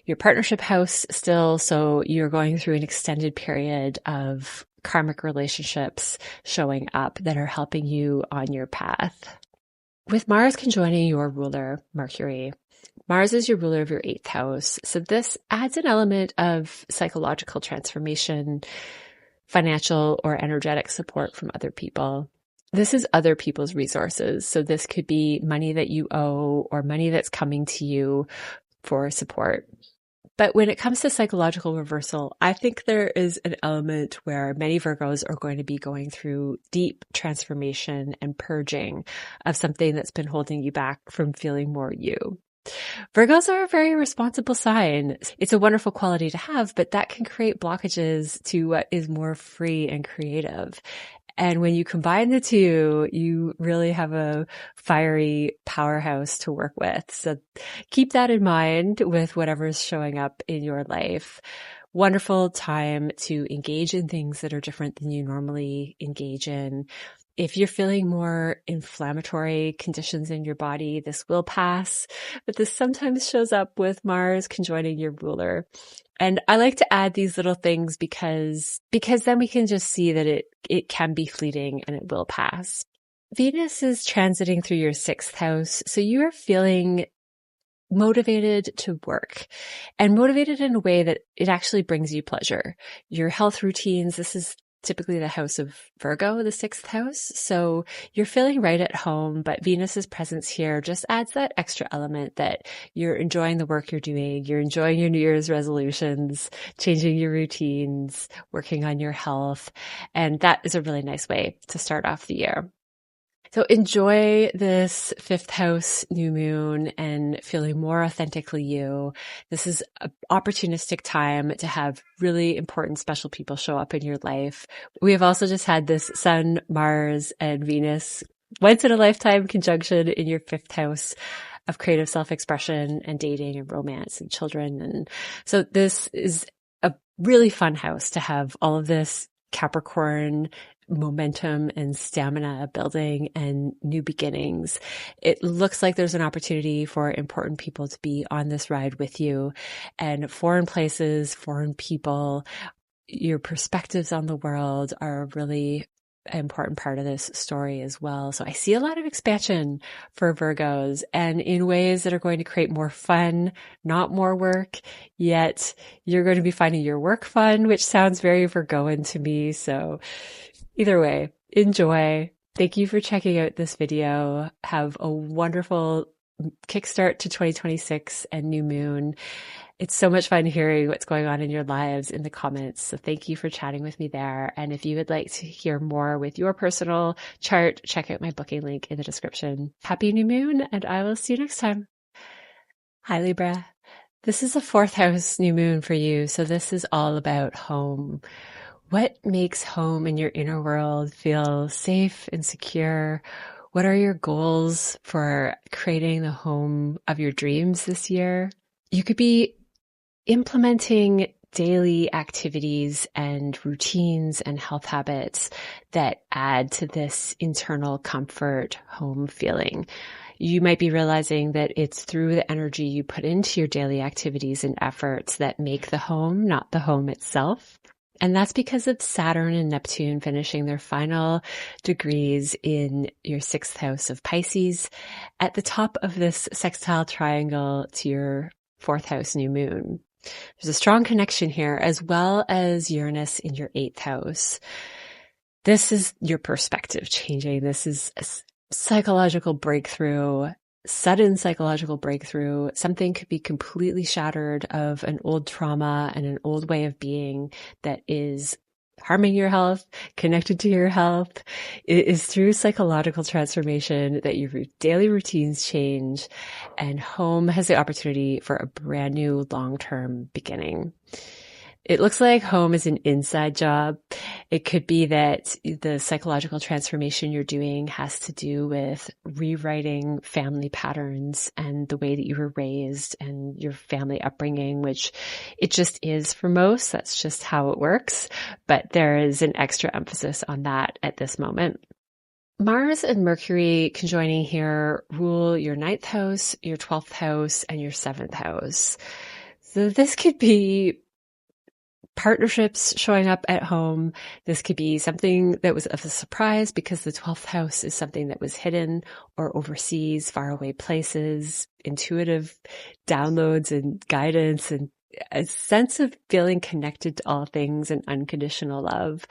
your partnership house still. So you're going through an extended period of karmic relationships showing up that are helping you on your path. With Mars conjoining your ruler, Mercury, Mars is your ruler of your 8th house. So this adds an element of psychological transformation, financial or energetic support from other people. This is other people's resources. So this could be money that you owe or money that's coming to you for support. But when it comes to psychological reversal, I think there is an element where many Virgos are going to be going through deep transformation and purging of something that's been holding you back from feeling more you. Virgos are a very responsible sign. It's a wonderful quality to have, but that can create blockages to what is more free and creative. And when you combine the two, you really have a fiery powerhouse to work with. So keep that in mind with whatever's showing up in your life. Wonderful time to engage in things that are different than you normally engage in. If you're feeling more inflammatory conditions in your body, this will pass, but this sometimes shows up with Mars conjoining your ruler. And I like to add these little things because then we can just see that it can be fleeting and it will pass. Venus is transiting through your 6th house, so you are feeling motivated to work and motivated in a way that it actually brings you pleasure. Your health routines, this is typically the house of Virgo, the 6th house. So you're feeling right at home, but Venus's presence here just adds that extra element that you're enjoying the work you're doing. You're enjoying your New Year's resolutions, changing your routines, working on your health. And that is a really nice way to start off the year. So enjoy this 5th house new moon and feeling more authentically you. This is an opportunistic time to have really important special people show up in your life. We have also just had this Sun, Mars, and Venus once in a lifetime conjunction in your 5th house of creative self-expression and dating and romance and children. And so this is a really fun house to have all of this Capricorn momentum and stamina building and new beginnings. It looks like there's an opportunity for important people to be on this ride with you, and foreign places, foreign people, your perspectives on the world are a really important part of this story as well. So I see a lot of expansion for Virgos, and in ways that are going to create more fun, not more work, yet you're going to be finding your work fun, which sounds very Virgoan to me. So either way, enjoy. Thank you for checking out this video. Have a wonderful kickstart to 2026 and new moon. It's so much fun hearing what's going on in your lives in the comments. So thank you for chatting with me there. And if you would like to hear more with your personal chart, check out my booking link in the description. Happy new moon, and I will see you next time. Hi, Libra. This is a 4th house new moon for you. So this is all about home. What makes home in your inner world feel safe and secure? What are your goals for creating the home of your dreams this year? You could be implementing daily activities and routines and health habits that add to this internal comfort home feeling. You might be realizing that it's through the energy you put into your daily activities and efforts that make the home, not the home itself. And that's because of Saturn and Neptune finishing their final degrees in your 6th house of Pisces at the top of this sextile triangle to your 4th house new moon. There's a strong connection here, as well as Uranus in your 8th house. This is your perspective changing. This is a psychological breakthrough, sudden psychological breakthrough. Something could be completely shattered of an old trauma and an old way of being that is harming your health, connected to your health. It is through psychological transformation that your daily routines change, and home has the opportunity for a brand new long-term beginning. It looks like home is an inside job. It could be that the psychological transformation you're doing has to do with rewriting family patterns and the way that you were raised and your family upbringing, which it just is for most. That's just how it works. But there is an extra emphasis on that at this moment. Mars and Mercury conjoining here rule your 9th house, your 12th house, and your 7th house. So this could be partnerships showing up at home. This could be something that was of a surprise because the 12th house is something that was hidden or overseas, faraway places, intuitive downloads and guidance, and a sense of feeling connected to all things and unconditional love.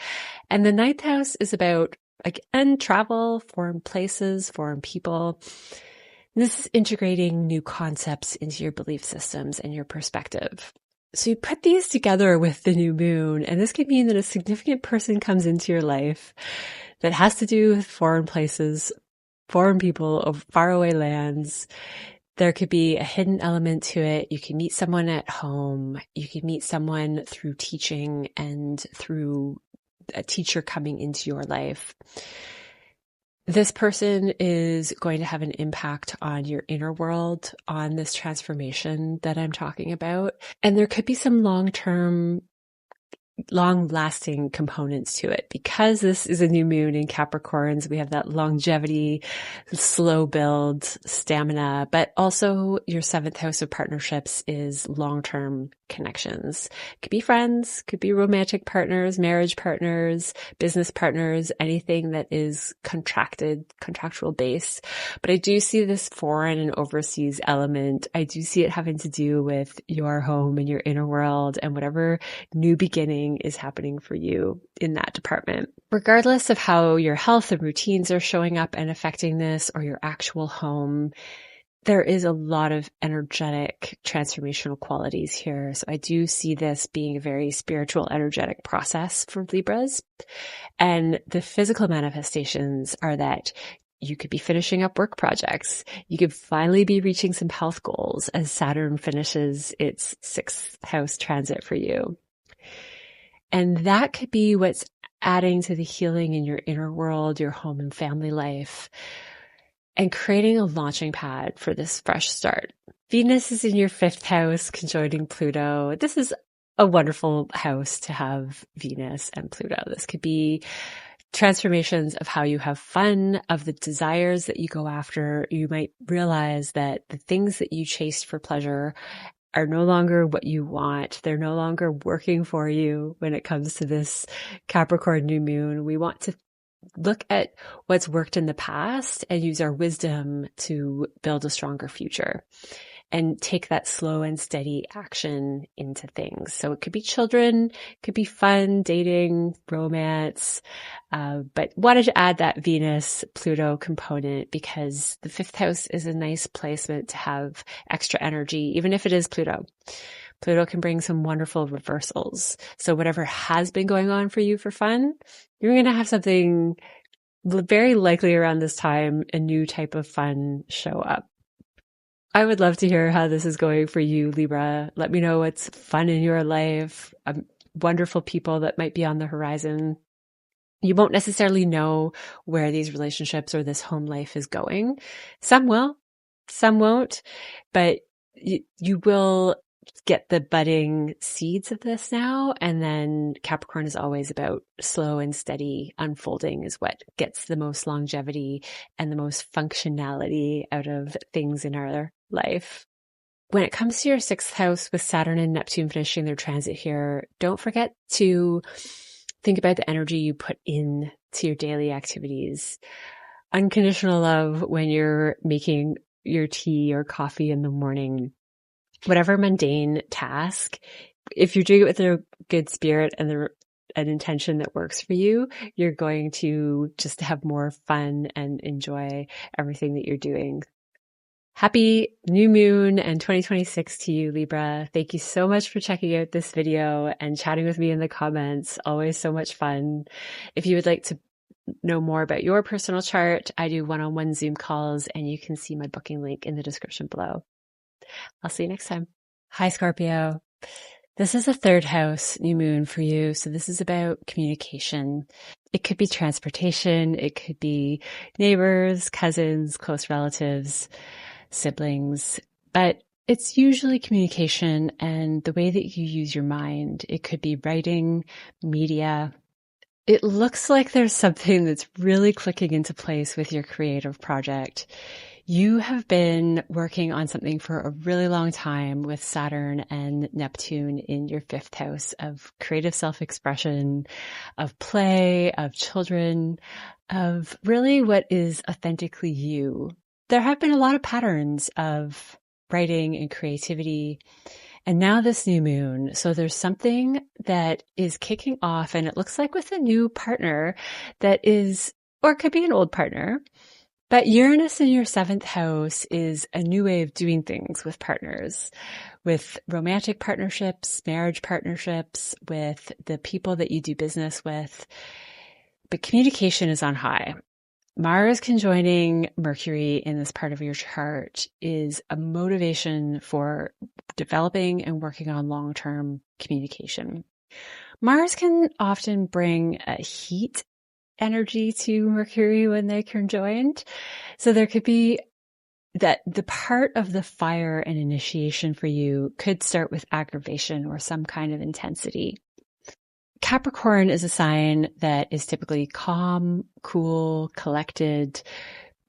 And the 9th house is about, again, travel, foreign places, foreign people. This is integrating new concepts into your belief systems and your perspective. So you put these together with the new moon, and this could mean that a significant person comes into your life that has to do with foreign places, foreign people of faraway lands. There could be a hidden element to it. You can meet someone at home. You can meet someone through teaching and through a teacher coming into your life. This person is going to have an impact on your inner world, on this transformation that I'm talking about. And there could be some long-lasting components to it. Because this is a new moon in Capricorns, we have that longevity, slow build, stamina, but also your 7th house of partnerships is long-term connections. Could be friends, could be romantic partners, marriage partners, business partners, anything that is contractual base. But I do see this foreign and overseas element. I do see it having to do with your home and your inner world and whatever new beginning is happening for you in that department. Regardless of how your health and routines are showing up and affecting this, or your actual home, there is a lot of energetic transformational qualities here. So I do see this being a very spiritual, energetic process for Libras. And the physical manifestations are that you could be finishing up work projects. You could finally be reaching some health goals as Saturn finishes its 6th house transit for you. And that could be what's adding to the healing in your inner world, your home and family life, and creating a launching pad for this fresh start. Venus is in your 5th house, conjoining Pluto. This is a wonderful house to have Venus and Pluto. This could be transformations of how you have fun, of the desires that you go after. You might realize that the things that you chased for pleasure are no longer what you want. They're no longer working for you when it comes to this Capricorn new moon. We want to look at what's worked in the past and use our wisdom to build a stronger future and take that slow and steady action into things. So it could be children, could be fun, dating, romance, but wanted to add that Venus-Pluto component because the 5th house is a nice placement to have extra energy, even if it is Pluto. Pluto can bring some wonderful reversals. So whatever has been going on for you for fun, you're going to have something very likely around this time, a new type of fun show up. I would love to hear how this is going for you, Libra. Let me know what's fun in your life, wonderful people that might be on the horizon. You won't necessarily know where these relationships or this home life is going. Some will, some won't, but you will get the budding seeds of this now. And then Capricorn is always about slow and steady unfolding is what gets the most longevity and the most functionality out of things in our life. When it comes to your 6th house with Saturn and Neptune finishing their transit here, don't forget to think about the energy you put in to your daily activities. Unconditional love when you're making your tea or coffee in the morning. Whatever mundane task, if you're doing it with a good spirit and an intention that works for you, you're going to just have more fun and enjoy everything that you're doing. Happy new moon and 2026 to you, Libra. Thank you so much for checking out this video and chatting with me in the comments. Always so much fun. If you would like to know more about your personal chart, I do one-on-one Zoom calls and you can see my booking link in the description below. I'll see you next time. Hi, Scorpio. This is the 3rd house new moon for you. So this is about communication. It could be transportation. It could be neighbors, cousins, close relatives, siblings, but it's usually communication and the way that you use your mind. It could be writing, media. It looks like there's something that's really clicking into place with your creative project. You have been working on something for a really long time with Saturn and Neptune in your 5th house of creative self-expression, of play, of children, of really what is authentically you. There have been a lot of patterns of writing and creativity, and now this new moon. So there's something that is kicking off, and it looks like with a new partner that is, or it could be an old partner. But Uranus in your 7th house is a new way of doing things with partners, with romantic partnerships, marriage partnerships, with the people that you do business with. But communication is on high. Mars conjoining Mercury in this part of your chart is a motivation for developing and working on long-term communication. Mars can often bring a heat energy to Mercury when they're conjoined. So there could be that the part of the fire and initiation for you could start with aggravation or some kind of intensity. Capricorn is a sign that is typically calm, cool, collected,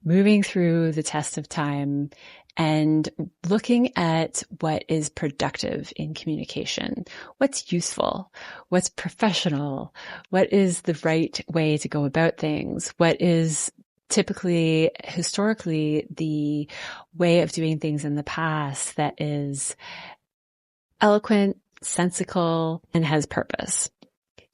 moving through the test of time and looking at what is productive in communication, what's useful, what's professional, what is the right way to go about things, what is typically, historically, the way of doing things in the past that is eloquent, sensical, and has purpose.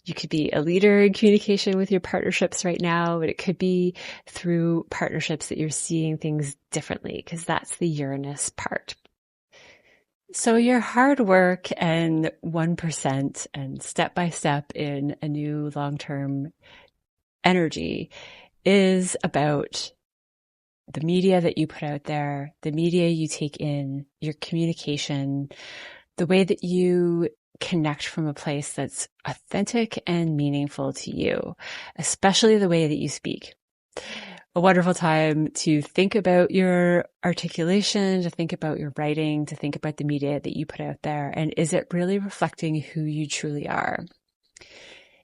You could be a leader in communication with your partnerships right now, but it could be through partnerships that you're seeing things differently, because that's the Uranus part. So your hard work and 1% and step by step in a new long-term energy is about the media that you put out there, the media you take in, your communication, the way that you connect from a place that's authentic and meaningful to you, especially the way that you speak. A wonderful time to think about your articulation, to think about your writing, to think about the media that you put out there. And is it really reflecting who you truly are?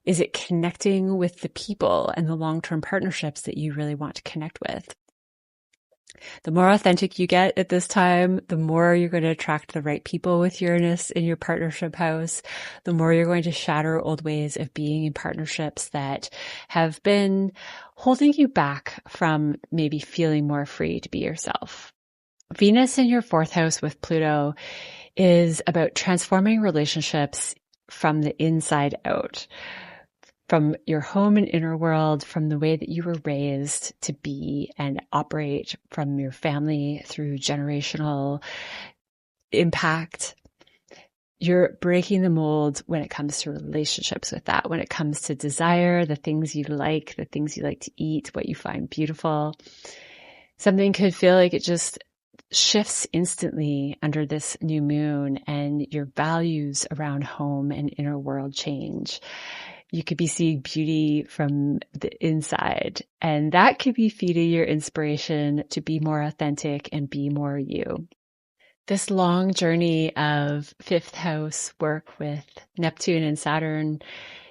Is it connecting with the people and the long-term partnerships that you really want to connect with? The more authentic you get at this time, the more you're going to attract the right people with Uranus in your partnership house, the more you're going to shatter old ways of being in partnerships that have been holding you back from maybe feeling more free to be yourself. Venus in your 4th house with Pluto is about transforming relationships from the inside out, from your home and inner world, from the way that you were raised to be and operate, from your family through generational impact. You're breaking the mold when it comes to relationships with that, when it comes to desire, the things you like to eat, what you find beautiful. Something could feel like it just shifts instantly under this new moon, and your values around home and inner world change. You could be seeing beauty from the inside, and that could be feeding your inspiration to be more authentic and be more you. This long journey of 5th house work with Neptune and Saturn,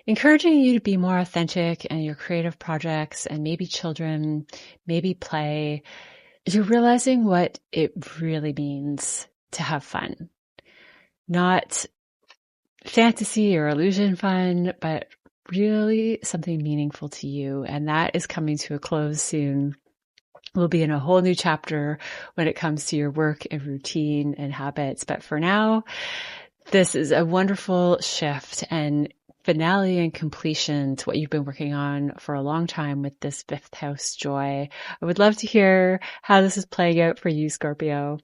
encouraging you to be more authentic in your creative projects and maybe children, maybe play. You're realizing what it really means to have fun. Not fantasy or illusion fun, but really something meaningful to you. And that is coming to a close soon. We'll be in a whole new chapter when it comes to your work and routine and habits. But for now, this is a wonderful shift and finale and completion to what you've been working on for a long time with this 5th house joy. I would love to hear how this is playing out for you, Scorpio.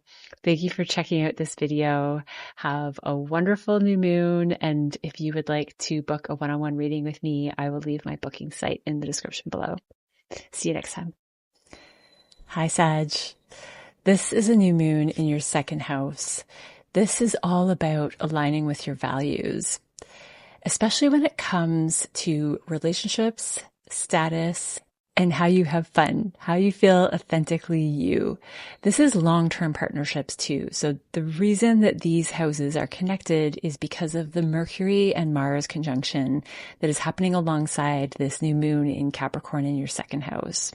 Thank you for checking out this video. Have a wonderful new moon. And if you would like to book a one-on-one reading with me, I will leave my booking site in the description below. See you next time. Hi, Sag. This is a new moon in your 2nd house. This is all about aligning with your values, especially when it comes to relationships, status, and how you have fun, how you feel authentically you. This is long-term partnerships too. So the reason that these houses are connected is because of the Mercury and Mars conjunction that is happening alongside this new moon in Capricorn in your 2nd house.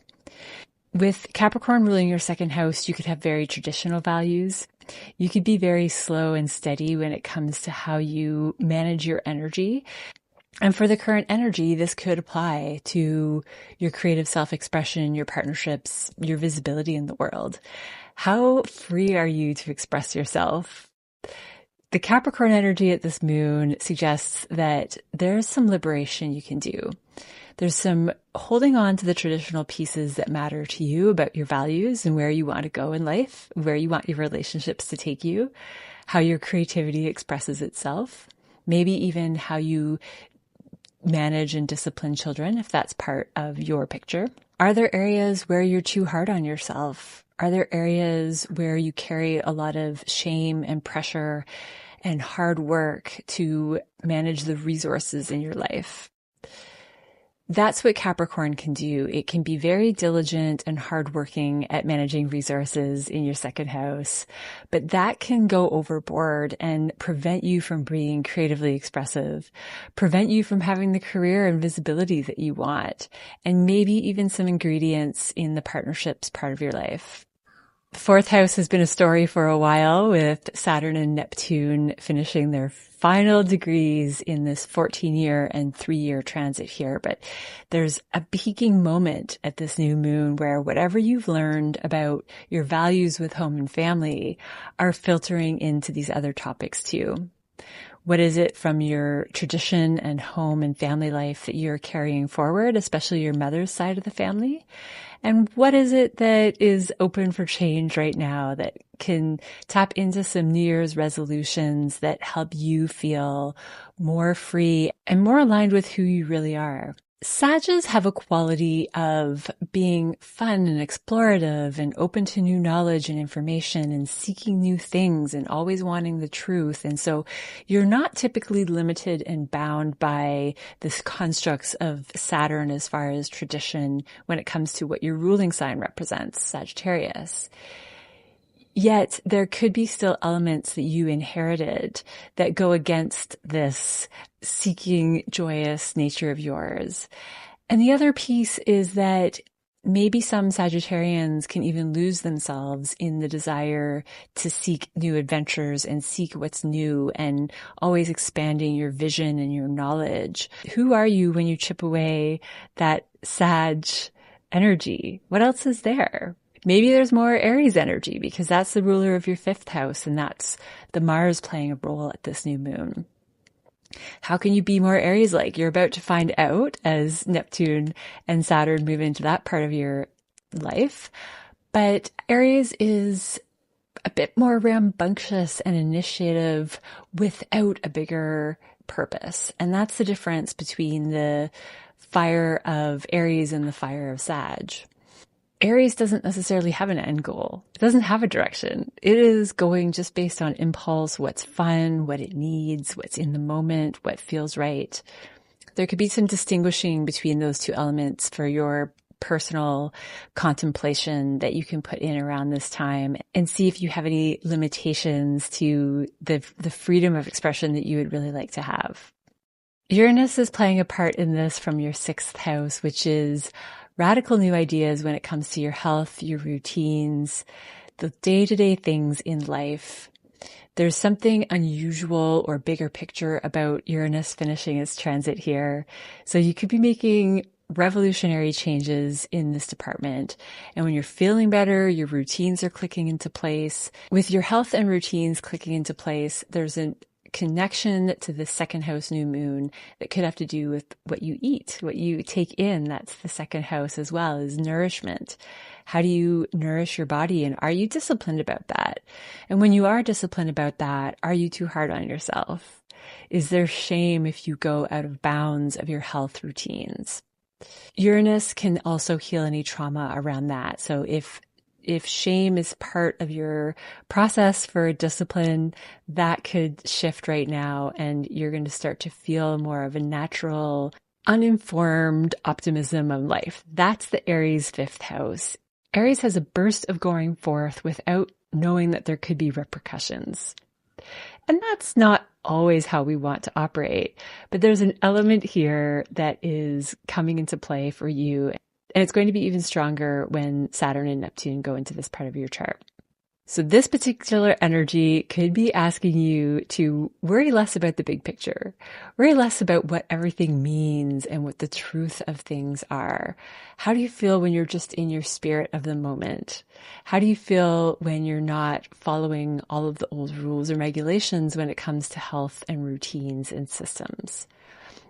With Capricorn ruling your second house, you could have very traditional values. You could be very slow and steady when it comes to how you manage your energy. And for the current energy, this could apply to your creative self-expression, your partnerships, your visibility in the world. How free are you to express yourself? The Capricorn energy at this moon suggests that there's some liberation you can do. There's some holding on to the traditional pieces that matter to you about your values and where you want to go in life, where you want your relationships to take you, how your creativity expresses itself, maybe even how you manage and discipline children, if that's part of your picture. Are there areas where you're too hard on yourself? Are there areas where you carry a lot of shame and pressure and hard work to manage the resources in your life? That's what Capricorn can do. It can be very diligent and hardworking at managing resources in your second house, but that can go overboard and prevent you from being creatively expressive, prevent you from having the career and visibility that you want, and maybe even some ingredients in the partnerships part of your life. The fourth house has been a story for a while, with Saturn and Neptune finishing their final degrees in this 14-year and 3-year transit here. But there's a peaking moment at this new moon where whatever you've learned about your values with home and family are filtering into these other topics too. What is it from your tradition and home and family life that you're carrying forward, especially your mother's side of the family? And what is it that is open for change right now that can tap into some New Year's resolutions that help you feel more free and more aligned with who you really are? Sages have a quality of being fun and explorative and open to new knowledge and information and seeking new things and always wanting the truth. And so you're not typically limited and bound by this constructs of Saturn as far as tradition when it comes to what your ruling sign represents, Sagittarius. Yet there could be still elements that you inherited that go against this seeking joyous nature of yours. And the other piece is that maybe some Sagittarians can even lose themselves in the desire to seek new adventures and seek what's new and always expanding your vision and your knowledge. Who are you when you chip away that Sag energy? What else is there? Maybe there's more Aries energy because that's the ruler of your fifth house, and that's the Mars playing a role at this new moon. How can you be more Aries-like? You're about to find out as Neptune and Saturn move into that part of your life. But Aries is a bit more rambunctious and initiative without a bigger purpose. And that's the difference between the fire of Aries and the fire of Sag. Aries doesn't necessarily have an end goal. It doesn't have a direction. It is going just based on impulse, what's fun, what it needs, what's in the moment, what feels right. There could be some distinguishing between those two elements for your personal contemplation that you can put in around this time and see if you have any limitations to the freedom of expression that you would really like to have. Uranus is playing a part in this from your sixth house, which is radical new ideas when it comes to your health, your routines, the day-to-day things in life. There's something unusual or bigger picture about Uranus finishing its transit here. So you could be making revolutionary changes in this department. And when you're feeling better, your routines are clicking into place. With your health and routines clicking into place, there's a connection to the second house new moon that could have to do with what you eat, what you take in. That's the second house as well, is nourishment. How do you nourish your body? And are you disciplined about that? And when you are disciplined about that, are you too hard on yourself? Is there shame if you go out of bounds of your health routines? Uranus can also heal any trauma around that. So if shame is part of your process for discipline, that could shift right now, and you're going to start to feel more of a natural, uninformed optimism of life. That's the Aries fifth house. Aries has a burst of going forth without knowing that there could be repercussions. And that's not always how we want to operate, but there's an element here that is coming into play for you. And it's going to be even stronger when Saturn and Neptune go into this part of your chart. So this particular energy could be asking you to worry less about the big picture, worry less about what everything means and what the truth of things are. How do you feel when you're just in your spirit of the moment? How do you feel when you're not following all of the old rules and regulations when it comes to health and routines and systems?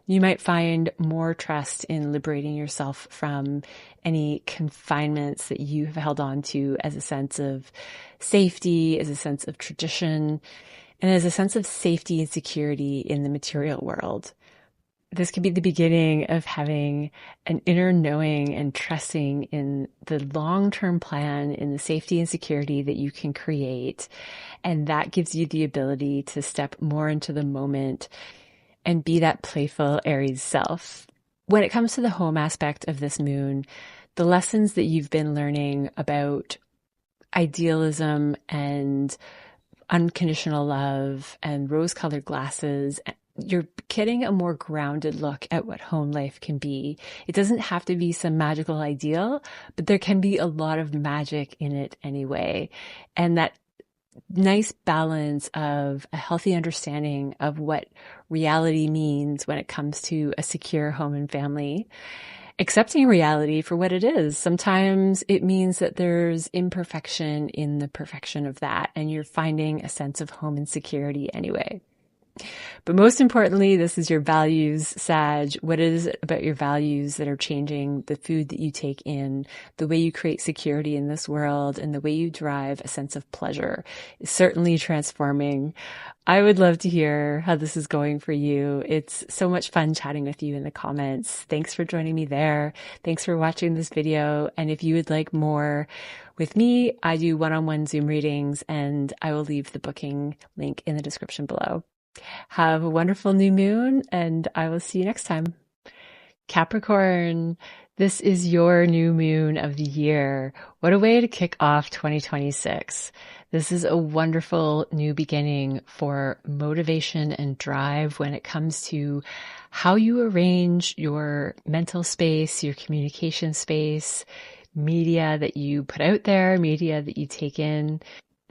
You might find more trust in liberating yourself from any confinements that you have held on to as a sense of safety, as a sense of tradition, and as a sense of safety and security in the material world. This could be the beginning of having an inner knowing and trusting in the long-term plan, in the safety and security that you can create. And that gives you the ability to step more into the moment and be that playful Aries self. When it comes to the home aspect of this moon, the lessons that you've been learning about idealism and unconditional love and rose-colored glasses, you're getting a more grounded look at what home life can be. It doesn't have to be some magical ideal, but there can be a lot of magic in it anyway. And that nice balance of a healthy understanding of what reality means when it comes to a secure home and family, accepting reality for what it is. Sometimes it means that there's imperfection in the perfection of that, and you're finding a sense of home and security anyway. But most importantly, this is your values, Sag. What is it about your values that are changing the food that you take in, the way you create security in this world, and the way you drive a sense of pleasure is certainly transforming. I would love to hear how this is going for you. It's so much fun chatting with you in the comments. Thanks for joining me there. Thanks for watching this video. And if you would like more with me, I do one-on-one Zoom readings, and I will leave the booking link in the description below. Have a wonderful new moon, and I will see you next time. Capricorn, this is your new moon of the year. What a way to kick off 2026. This is a wonderful new beginning for motivation and drive when it comes to how you arrange your mental space, your communication space, media that you put out there, media that you take in.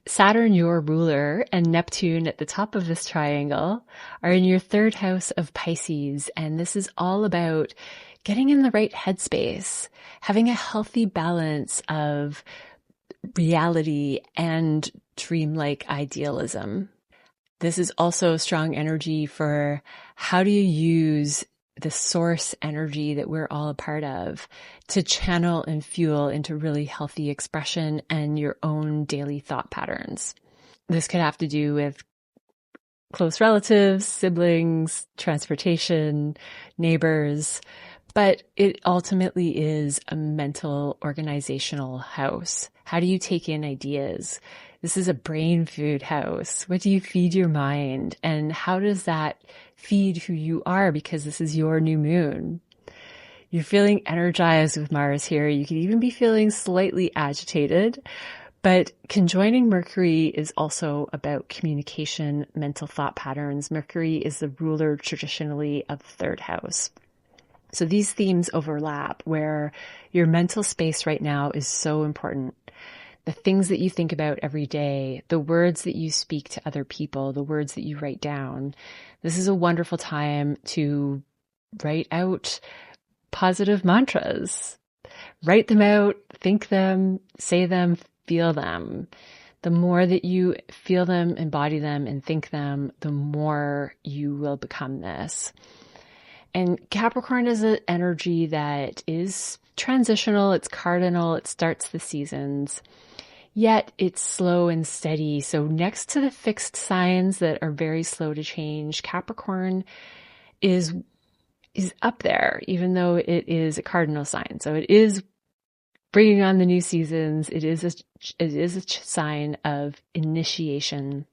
Saturn, your ruler, and Neptune at the top of this triangle are in your third house of Pisces. And this is all about getting in the right headspace, having a healthy balance of reality and dreamlike idealism. This is also strong energy for how do you use the source energy that we're all a part of to channel and fuel into really healthy expression and your own daily thought patterns. This could have to do with close relatives, siblings, transportation, neighbors, but it ultimately is a mental organizational house. How do you take in ideas? This is a brain food house. What do you feed your mind? And how does that feed who you are? Because this is your new moon. You're feeling energized with Mars here. You could even be feeling slightly agitated, but conjoining Mercury is also about communication, mental thought patterns. Mercury is the ruler traditionally of the third house. So these themes overlap where your mental space right now is so important. The things that you think about every day, the words that you speak to other people, the words that you write down. This is a wonderful time to write out positive mantras. Write them out, think them, say them, feel them. The more that you feel them, embody them, and think them, the more you will become this. And Capricorn is an energy that is transitional, it's cardinal, it starts the seasons. Yet it's slow and steady. So next to the fixed signs that are very slow to change, Capricorn is up there, even though it is a cardinal sign. So it is bringing on the new seasons. It is a sign of initiation,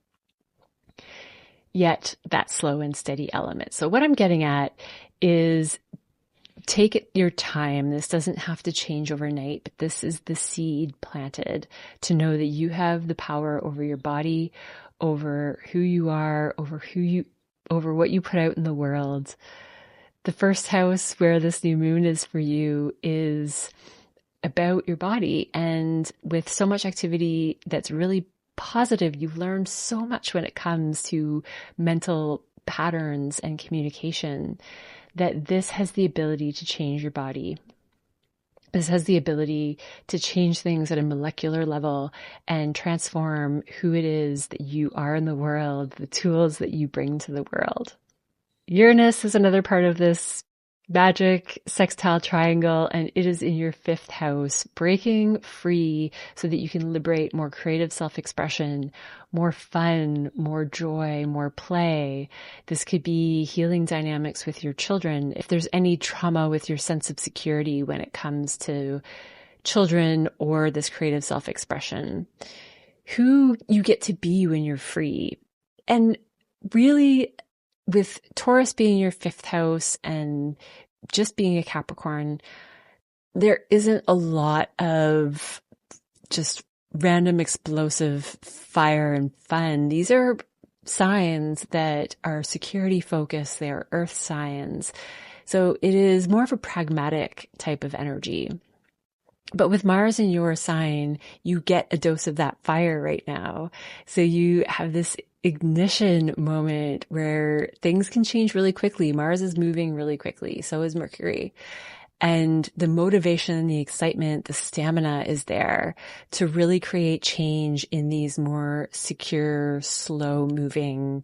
yet that slow and steady element. So what I'm getting at is take your time. This doesn't have to change overnight, but this is the seed planted to know that you have the power over your body, over who you are, over what you put out in the world. The first house where this new moon is for you is about your body. And with so much activity that's really positive, you've learned so much when it comes to mental patterns and communication, that this has the ability to change your body. This has the ability to change things at a molecular level and transform who it is that you are in the world, the tools that you bring to the world. Uranus is another part of this magic sextile triangle, and it is in your 5th house, breaking free so that you can liberate more creative self-expression, more fun, more joy, more play. This could be healing dynamics with your children. If there's any trauma with your sense of security when it comes to children or this creative self-expression, who you get to be when you're free. And really, with Taurus being your 5th house and just being a Capricorn, there isn't a lot of just random explosive fire and fun. These are signs that are security focused. They are earth signs. So it is more of a pragmatic type of energy. But with Mars in your sign, you get a dose of that fire right now. So you have this ignition moment where things can change really quickly. Mars is moving really quickly. So is Mercury. And the motivation, the excitement, the stamina is there to really create change in these more secure, slow moving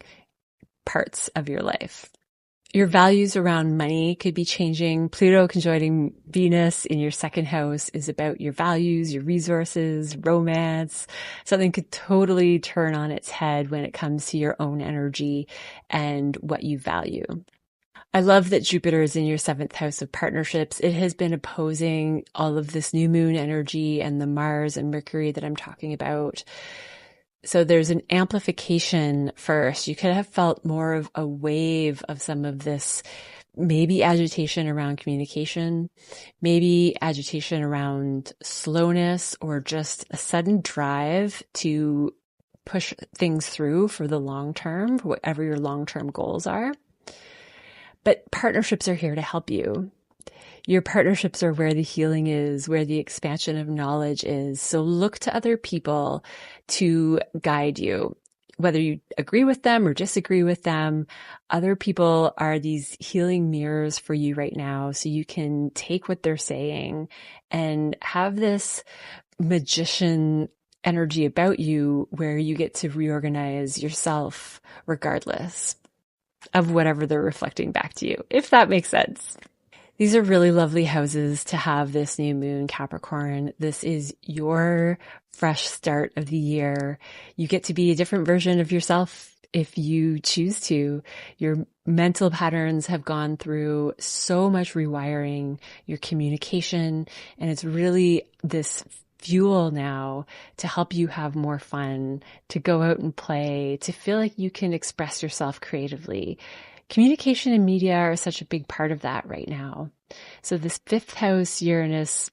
parts of your life. Your values around money could be changing. Pluto conjoining Venus in your 2nd house is about your values, your resources, romance. Something could totally turn on its head when it comes to your own energy and what you value. I love that Jupiter is in your 7th house of partnerships. It has been opposing all of this new moon energy and the Mars and Mercury that I'm talking about. So there's an amplification first. You could have felt more of a wave of some of this, maybe agitation around communication, maybe agitation around slowness, or just a sudden drive to push things through for the long term, for whatever your long-term goals are. But partnerships are here to help you. Your partnerships are where the healing is, where the expansion of knowledge is. So look to other people to guide you, whether you agree with them or disagree with them. Other people are these healing mirrors for you right now. So you can take what they're saying and have this magician energy about you where you get to reorganize yourself regardless of whatever they're reflecting back to you, if that makes sense. These are really lovely houses to have this new moon, Capricorn. This is your fresh start of the year. You get to be a different version of yourself if you choose to. Your mental patterns have gone through so much rewiring, your communication, and it's really this fuel now to help you have more fun, to go out and play, to feel like you can express yourself creatively. Communication and media are such a big part of that right now. So this 5th house Uranus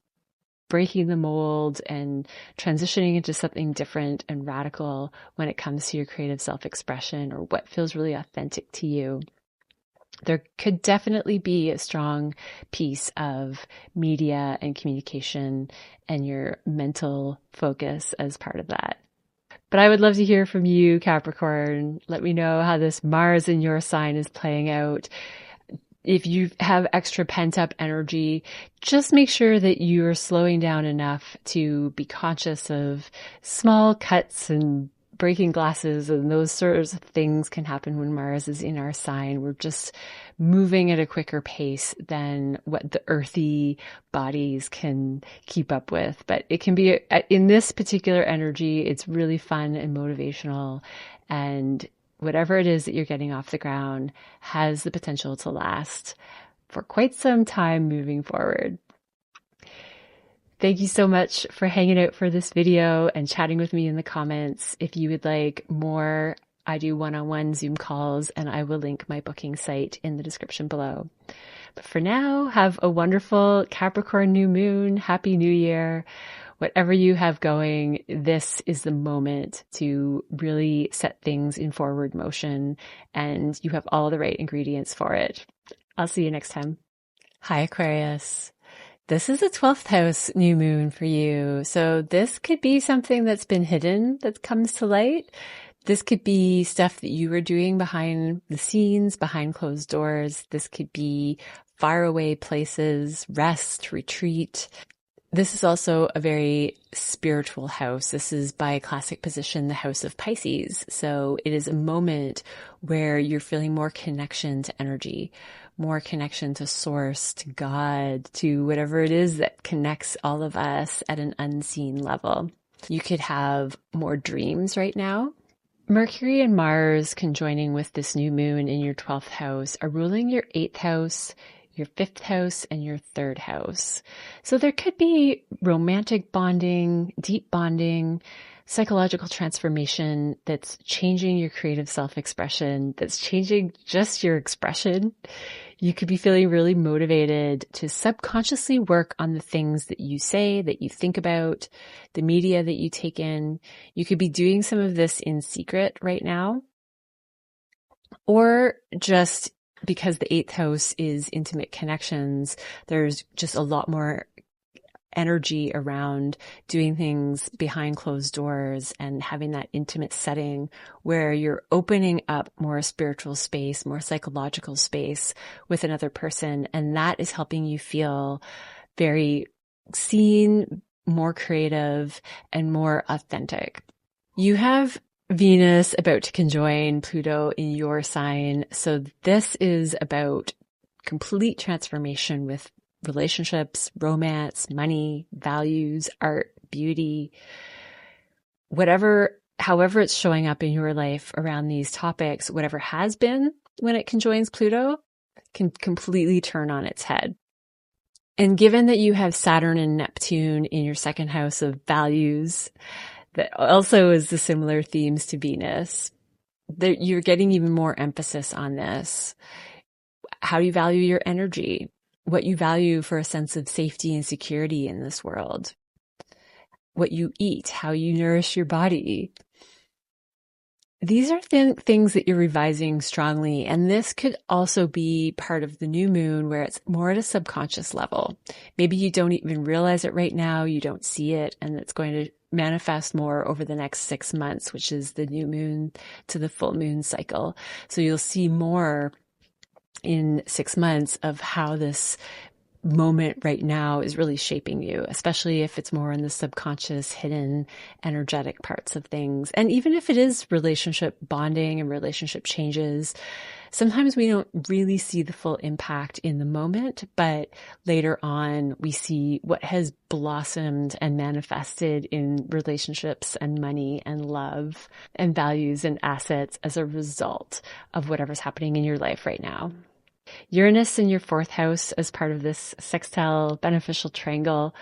breaking the mold and transitioning into something different and radical when it comes to your creative self-expression or what feels really authentic to you. There could definitely be a strong piece of media and communication and your mental focus as part of that. But I would love to hear from you, Capricorn. Let me know how this Mars in your sign is playing out. If you have extra pent-up energy, just make sure that you are slowing down enough to be conscious of small cuts and breaking glasses, and those sorts of things can happen when Mars is in our sign. We're just moving at a quicker pace than what the earthy bodies can keep up with. But it can be, in this particular energy, it's really fun and motivational, and whatever it is that you're getting off the ground has the potential to last for quite some time moving forward. Thank you so much for hanging out for this video and chatting with me in the comments. If you would like more, I do one-on-one Zoom calls, and I will link my booking site in the description below. But for now, have a wonderful Capricorn new moon. Happy New Year. Whatever you have going, this is the moment to really set things in forward motion, and you have all the right ingredients for it. I'll see you next time. Hi, Aquarius. This is a 12th house new moon for you. So this could be something that's been hidden that comes to light. This could be stuff that you were doing behind the scenes, behind closed doors. This could be faraway places, rest, retreat. This is also a very spiritual house. This is by classic position, the house of Pisces. So it is a moment where you're feeling more connection to energy, more connection to source, to God, to whatever it is that connects all of us at an unseen level. You could have more dreams right now. Mercury and Mars conjoining with this new moon in your 12th house are ruling your 8th house, your 5th house, and your 3rd house. So there could be romantic bonding, deep bonding, psychological transformation that's changing your creative self-expression, that's changing just your expression. You could be feeling really motivated to subconsciously work on the things that you say, that you think about, the media that you take in. You could be doing some of this in secret right now, or just because the 8th house is intimate connections, there's just a lot more energy around doing things behind closed doors and having that intimate setting where you're opening up more spiritual space, more psychological space with another person. And that is helping you feel very seen, more creative, and more authentic. You have Venus about to conjoin Pluto in your sign. So this is about complete transformation with relationships, romance, money, values, art, beauty, however it's showing up in your life around these topics, whatever has been when it conjoins Pluto can completely turn on its head. And given that you have Saturn and Neptune in your 2nd house of values, that also is the similar themes to Venus, that you're getting even more emphasis on this. How you value your energy, what you value for a sense of safety and security in this world, what you eat, how you nourish your body. These are things that you're revising strongly. And this could also be part of the new moon where it's more at a subconscious level. Maybe you don't even realize it right now. You don't see it. And it's going to manifest more over the next 6 months, which is the new moon to the full moon cycle. So you'll see more in 6 months of how this moment right now is really shaping you, especially if it's more in the subconscious, hidden, energetic parts of things. And even if it is relationship bonding and relationship changes, sometimes we don't really see the full impact in the moment, but later on we see what has blossomed and manifested in relationships and money and love and values and assets as a result of whatever's happening in your life right now. Uranus in your 4th house as part of this sextile beneficial triangle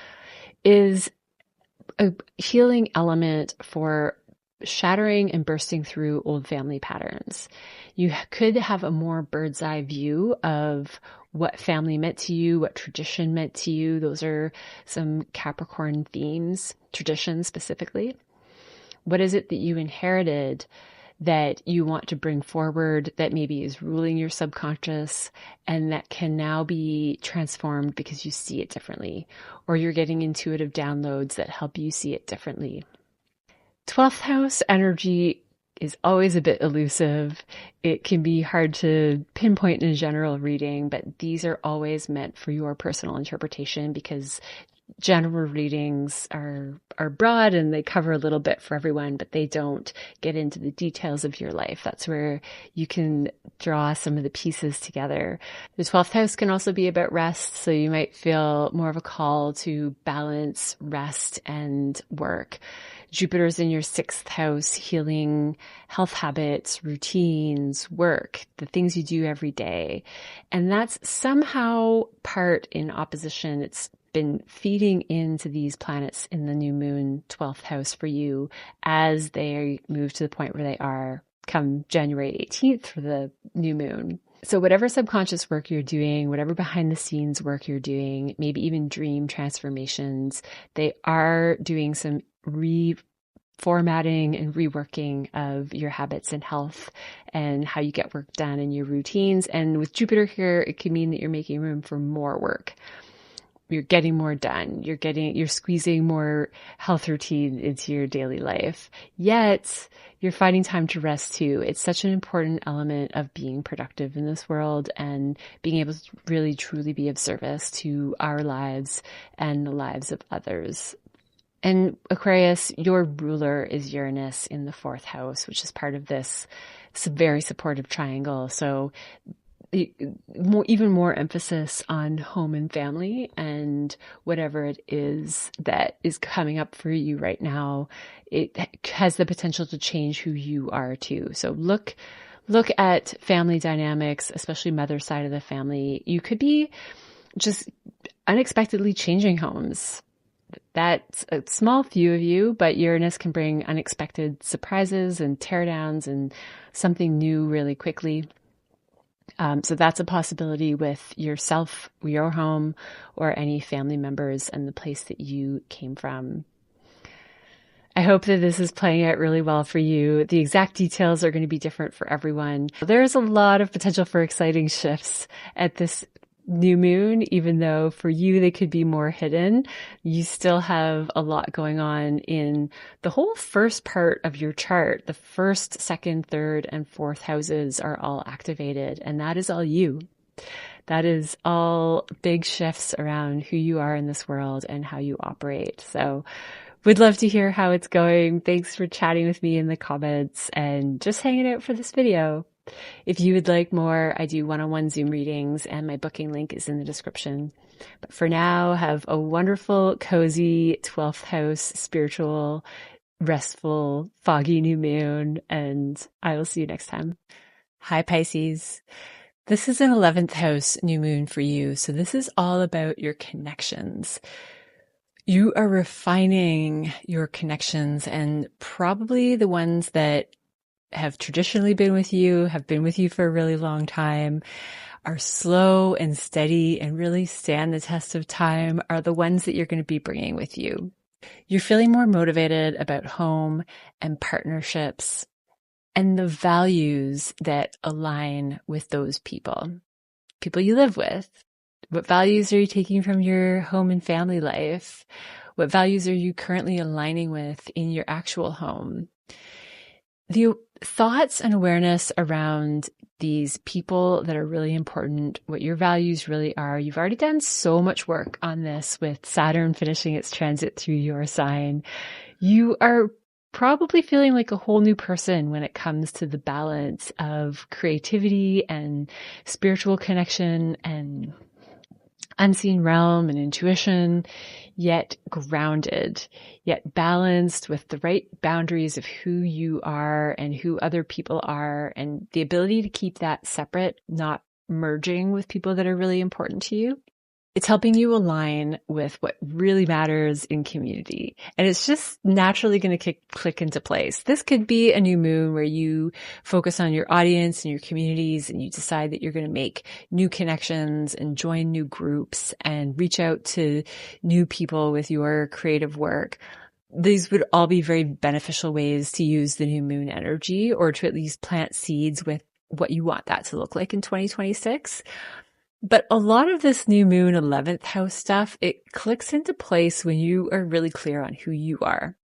is a healing element for shattering and bursting through old family patterns. You could have a more bird's eye view of what family meant to you, what tradition meant to you. Those are some Capricorn themes, tradition specifically. What is it that you inherited that you want to bring forward that maybe is ruling your subconscious and that can now be transformed because you see it differently, or you're getting intuitive downloads that help you see it differently. 12th house energy is always a bit elusive. It can be hard to pinpoint in a general reading, but these are always meant for your personal interpretation because general readings are broad and they cover a little bit for everyone, but they don't get into the details of your life. That's where you can draw some of the pieces together. The 12th house can also be about rest, so you might feel more of a call to balance rest and work. Jupiter's in your 6th house, healing health habits, routines, work, the things you do every day. And that's somehow part in opposition. It's been feeding into these planets in the new moon 12th house for you as they move to the point where they are come January 18th for the new moon. So whatever subconscious work you're doing, whatever behind the scenes work you're doing, maybe even dream transformations, they are doing some formatting and reworking of your habits and health and how you get work done and your routines. And with Jupiter here, it can mean that you're making room for more work. You're getting more done. You're squeezing more health routine into your daily life. Yet you're finding time to rest too. It's such an important element of being productive in this world and being able to really truly be of service to our lives and the lives of others. And Aquarius, your ruler is Uranus in the 4th house, which is part of this very supportive triangle. So even more emphasis on home and family and whatever it is that is coming up for you right now. It has the potential to change who you are too. So look at family dynamics, especially mother side of the family. You could be just unexpectedly changing homes. That's a small few of you, but Uranus can bring unexpected surprises and teardowns and something new really quickly. So that's a possibility with yourself, your home, or any family members and the place that you came from. I hope that this is playing out really well for you. The exact details are going to be different for everyone. There's a lot of potential for exciting shifts at this new moon, even though for you they could be more hidden. You still have a lot going on in the whole first part of your chart. The 1st, 2nd, 3rd, and 4th houses are all activated, and that is all you. That is all big shifts around who you are in this world and how you operate. So would love to hear how it's going. Thanks for chatting with me in the comments and just hanging out for this video. If you would like more, I do one-on-one Zoom readings and my booking link is in the description. But for now, have a wonderful, cozy 12th house, spiritual, restful, foggy new moon, and I will see you next time. Hi, Pisces. This is an 11th house new moon for you. So this is all about your connections. You are refining your connections and probably the ones that have traditionally been with you, have been with you for a really long time, are slow and steady and really stand the test of time, are the ones that you're going to be bringing with you. You're feeling more motivated about home and partnerships and the values that align with those people you live with. What values are you taking from your home and family life? What values are you currently aligning with in your actual home? The thoughts and awareness around these people that are really important, what your values really are. You've already done so much work on this with Saturn finishing its transit through your sign. You are probably feeling like a whole new person when it comes to the balance of creativity and spiritual connection and unseen realm and intuition, yet grounded, yet balanced with the right boundaries of who you are and who other people are, and the ability to keep that separate, not merging with people that are really important to you. It's helping you align with what really matters in community. And it's just naturally going to click into place. This could be a new moon where you focus on your audience and your communities and you decide that you're going to make new connections and join new groups and reach out to new people with your creative work. These would all be very beneficial ways to use the new moon energy, or to at least plant seeds with what you want that to look like in 2026. But a lot of this new moon 11th house stuff, it clicks into place when you are really clear on who you are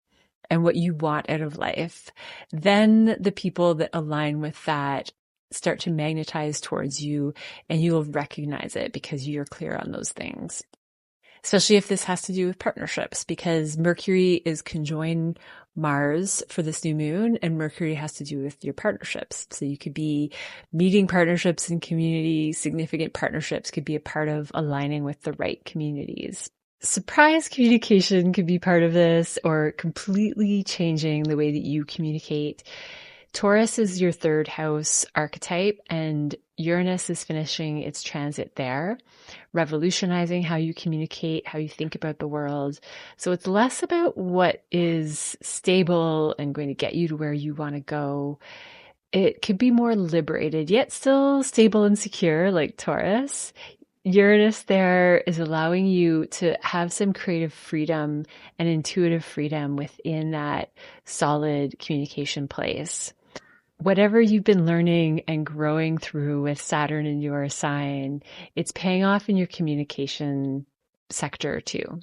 and what you want out of life. Then the people that align with that start to magnetize towards you, and you'll recognize it because you're clear on those things. Especially if this has to do with partnerships, because Mercury is conjoined Mars for this new moon, and Mercury has to do with your partnerships. So you could be meeting partnerships in community. Significant partnerships could be a part of aligning with the right communities. Surprise communication could be part of this, or completely changing the way that you communicate. Taurus is your 3rd house archetype, and Uranus is finishing its transit there, revolutionizing how you communicate, how you think about the world. So it's less about what is stable and going to get you to where you want to go. It could be more liberated, yet still stable and secure, like Taurus. Uranus there is allowing you to have some creative freedom and intuitive freedom within that solid communication place. Whatever you've been learning and growing through with Saturn in your sign, it's paying off in your communication sector too.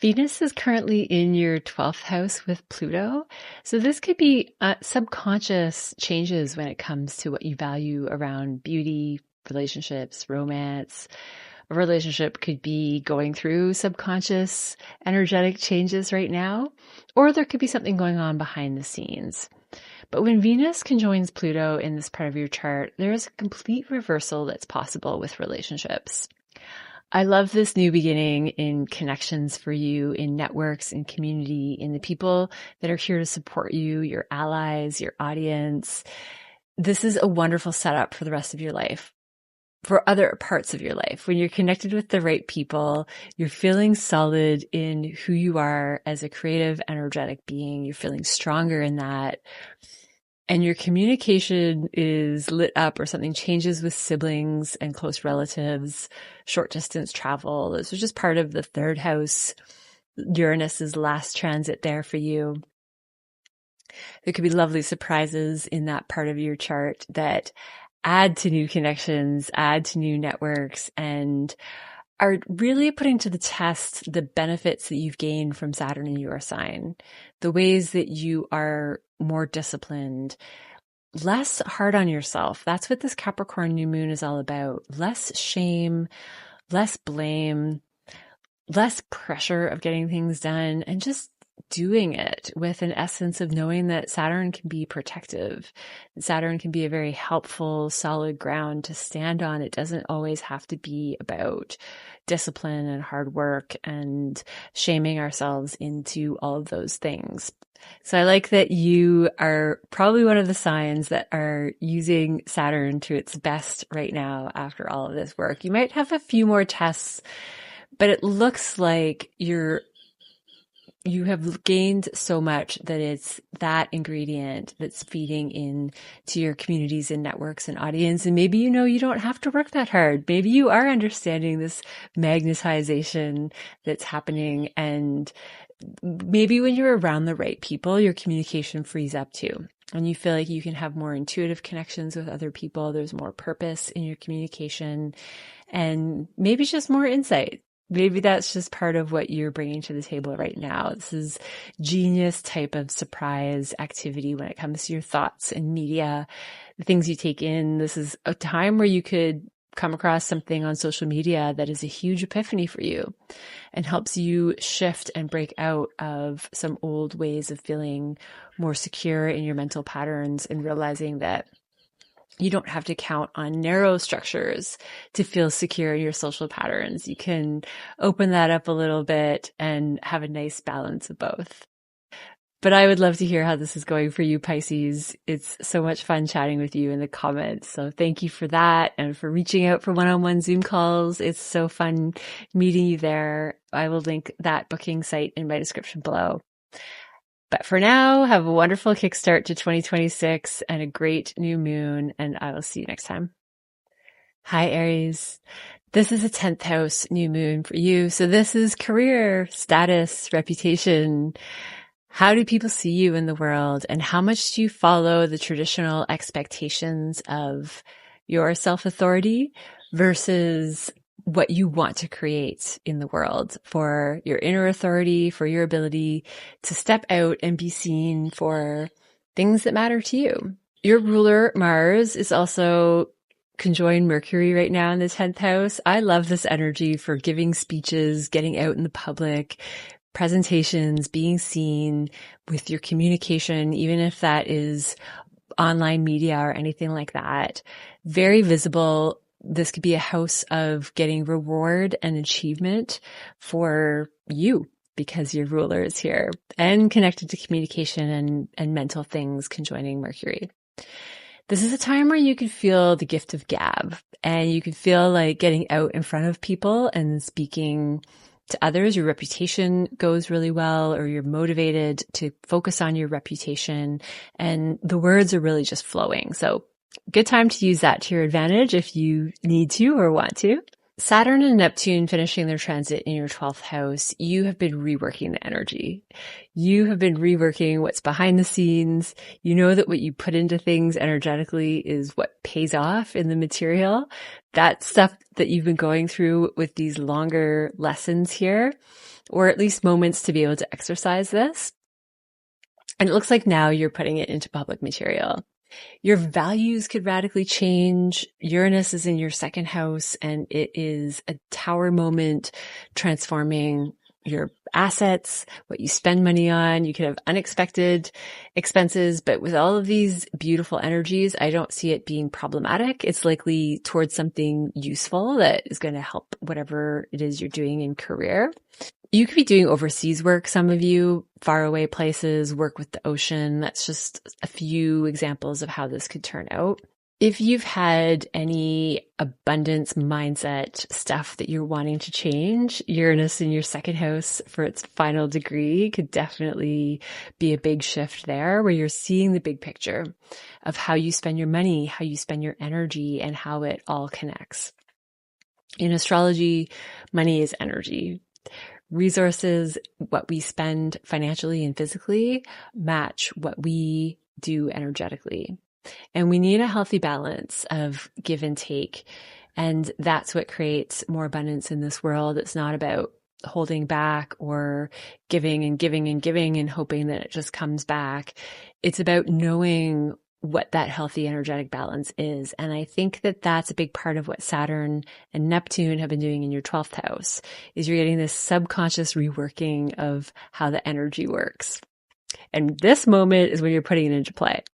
Venus is currently in your 12th house with Pluto. So this could be subconscious changes when it comes to what you value around beauty, relationships, romance. A relationship could be going through subconscious energetic changes right now, or there could be something going on behind the scenes. But when Venus conjoins Pluto in this part of your chart, there is a complete reversal that's possible with relationships. I love this new beginning in connections for you, in networks, in community, in the people that are here to support you, your allies, your audience. This is a wonderful setup for the rest of your life, for other parts of your life. When you're connected with the right people, you're feeling solid in who you are as a creative, energetic being. You're feeling stronger in that. And your communication is lit up, or something changes with siblings and close relatives, short distance travel. This was just part of the third house, Uranus's last transit there for you. There could be lovely surprises in that part of your chart that add to new connections, add to new networks, and are really putting to the test the benefits that you've gained from Saturn in your sign, the ways that you are more disciplined, less hard on yourself. That's what this Capricorn new moon is all about. Less shame, less blame, less pressure of getting things done, and just doing it with an essence of knowing that Saturn can be protective. Saturn can be a very helpful, solid ground to stand on. It doesn't always have to be about discipline and hard work and shaming ourselves into all of those things. So I like that you are probably one of the signs that are using Saturn to its best right now after all of this work. You might have a few more tests, but it looks like you have gained so much that it's that ingredient that's feeding in to your communities and networks and audience. And maybe, you don't have to work that hard. Maybe you are understanding this magnetization that's happening. And maybe when you're around the right people, your communication frees up too. And you feel like you can have more intuitive connections with other people. There's more purpose in your communication, and maybe just more insight. Maybe that's just part of what you're bringing to the table right now. This is genius type of surprise activity when it comes to your thoughts and media, the things you take in. This is a time where you could come across something on social media that is a huge epiphany for you and helps you shift and break out of some old ways of feeling more secure in your mental patterns, and realizing that you don't have to count on narrow structures to feel secure in your social patterns. You can open that up a little bit and have a nice balance of both. But I would love to hear how this is going for you, Pisces. It's so much fun chatting with you in the comments. So thank you for that, and for reaching out for one-on-one Zoom calls. It's so fun meeting you there. I will link that booking site in my description below. But for now, have a wonderful kickstart to 2026 and a great new moon, and I will see you next time. Hi, Aries. This is a 10th house new moon for you. So this is career, status, reputation. How do people see you in the world, and how much do you follow the traditional expectations of your self-authority versus what you want to create in the world for your inner authority, for your ability to step out and be seen for things that matter to you? Your ruler, Mars, is also conjoined Mercury right now in the 10th house. I love this energy for giving speeches, getting out in the public, presentations, being seen with your communication, even if that is online media or anything like that. Very visible. This could be a house of getting reward and achievement for you because your ruler is here, and connected to communication and mental things conjoining Mercury. This is a time where you could feel the gift of gab, and you could feel like getting out in front of people and speaking to others. Your reputation goes really well, or you're motivated to focus on your reputation, and the words are really just flowing. So good time to use that to your advantage if you need to or want to. Saturn and Neptune finishing their transit in your 12th house, you have been reworking the energy. You have been reworking what's behind the scenes. You know that what you put into things energetically is what pays off in the material. That stuff that you've been going through with these longer lessons here, or at least moments to be able to exercise this. And it looks like now you're putting it into public material. Your values could radically change. Uranus is in your second house, and it is a tower moment transforming your assets, what you spend money on. You could have unexpected expenses, but with all of these beautiful energies, I don't see it being problematic. It's likely towards something useful that is going to help whatever it is you're doing in career. You could be doing overseas work, some of you, faraway places, work with the ocean. That's just a few examples of how this could turn out. If you've had any abundance mindset stuff that you're wanting to change, Uranus in your second house for its final degree could definitely be a big shift there, where you're seeing the big picture of how you spend your money, how you spend your energy, and how it all connects. In astrology, money is energy. Resources, what we spend financially and physically, match what we do energetically. And we need a healthy balance of give and take. And that's what creates more abundance in this world. It's not about holding back or giving and giving and giving and hoping that it just comes back. It's about knowing what that healthy energetic balance is. And I think that that's a big part of what Saturn and Neptune have been doing in your 12th house, is you're getting this subconscious reworking of how the energy works. And this moment is when you're putting it into play.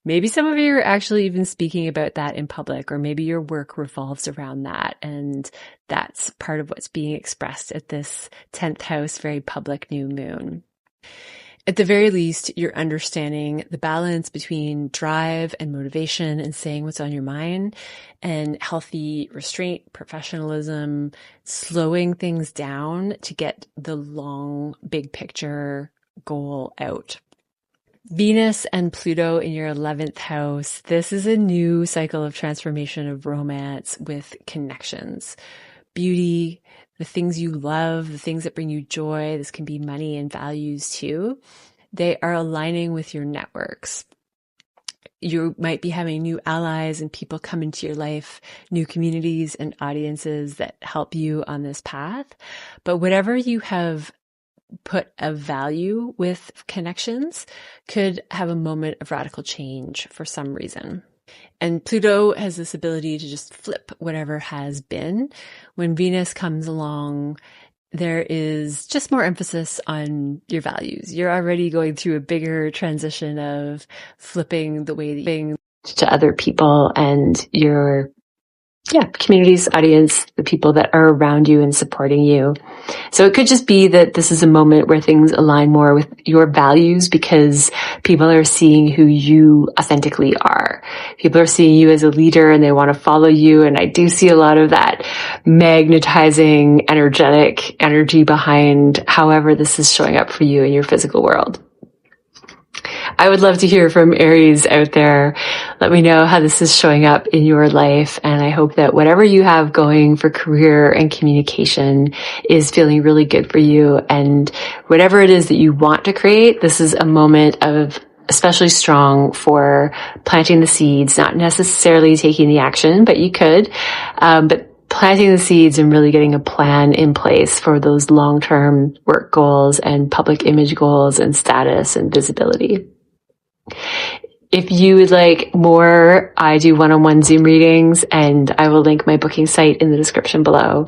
Maybe some of you are actually even speaking about that in public, or maybe your work revolves around that. And that's part of what's being expressed at this 10th house, very public new moon. At the very least, you're understanding the balance between drive and motivation and saying what's on your mind, and healthy restraint, professionalism, slowing things down to get the long, big picture goal out. Venus and Pluto in your 11th house. This is a new cycle of transformation of romance with connections, beauty, the things you love, the things that bring you joy. This can be money and values too. They are aligning with your networks. You might be having new allies and people come into your life, new communities and audiences that help you on this path. But whatever you have put a value with connections could have a moment of radical change for some reason. And Pluto has this ability to just flip whatever has been. When Venus comes along, there is just more emphasis on your values. You're already going through a bigger transition of flipping the way that you to other people and your communities, audience, the people that are around you and supporting you. So it could just be that this is a moment where things align more with your values because people are seeing who you authentically are. People are seeing you as a leader and they want to follow you. And I do see a lot of that magnetizing, energetic energy behind however this is showing up for you in your physical world. I would love to hear from Aries out there. Let me know how this is showing up in your life. And I hope that whatever you have going for career and communication is feeling really good for you. And whatever it is that you want to create, this is a moment of especially strong for planting the seeds, not necessarily taking the action, but you could, but planting the seeds and really getting a plan in place for those long-term work goals and public image goals and status and visibility. If you would like more, I do one-on-one Zoom readings, and I will link my booking site in the description below.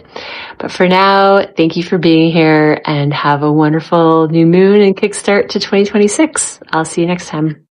But for now, thank you for being here and have a wonderful new moon and kickstart to 2026. I'll see you next time.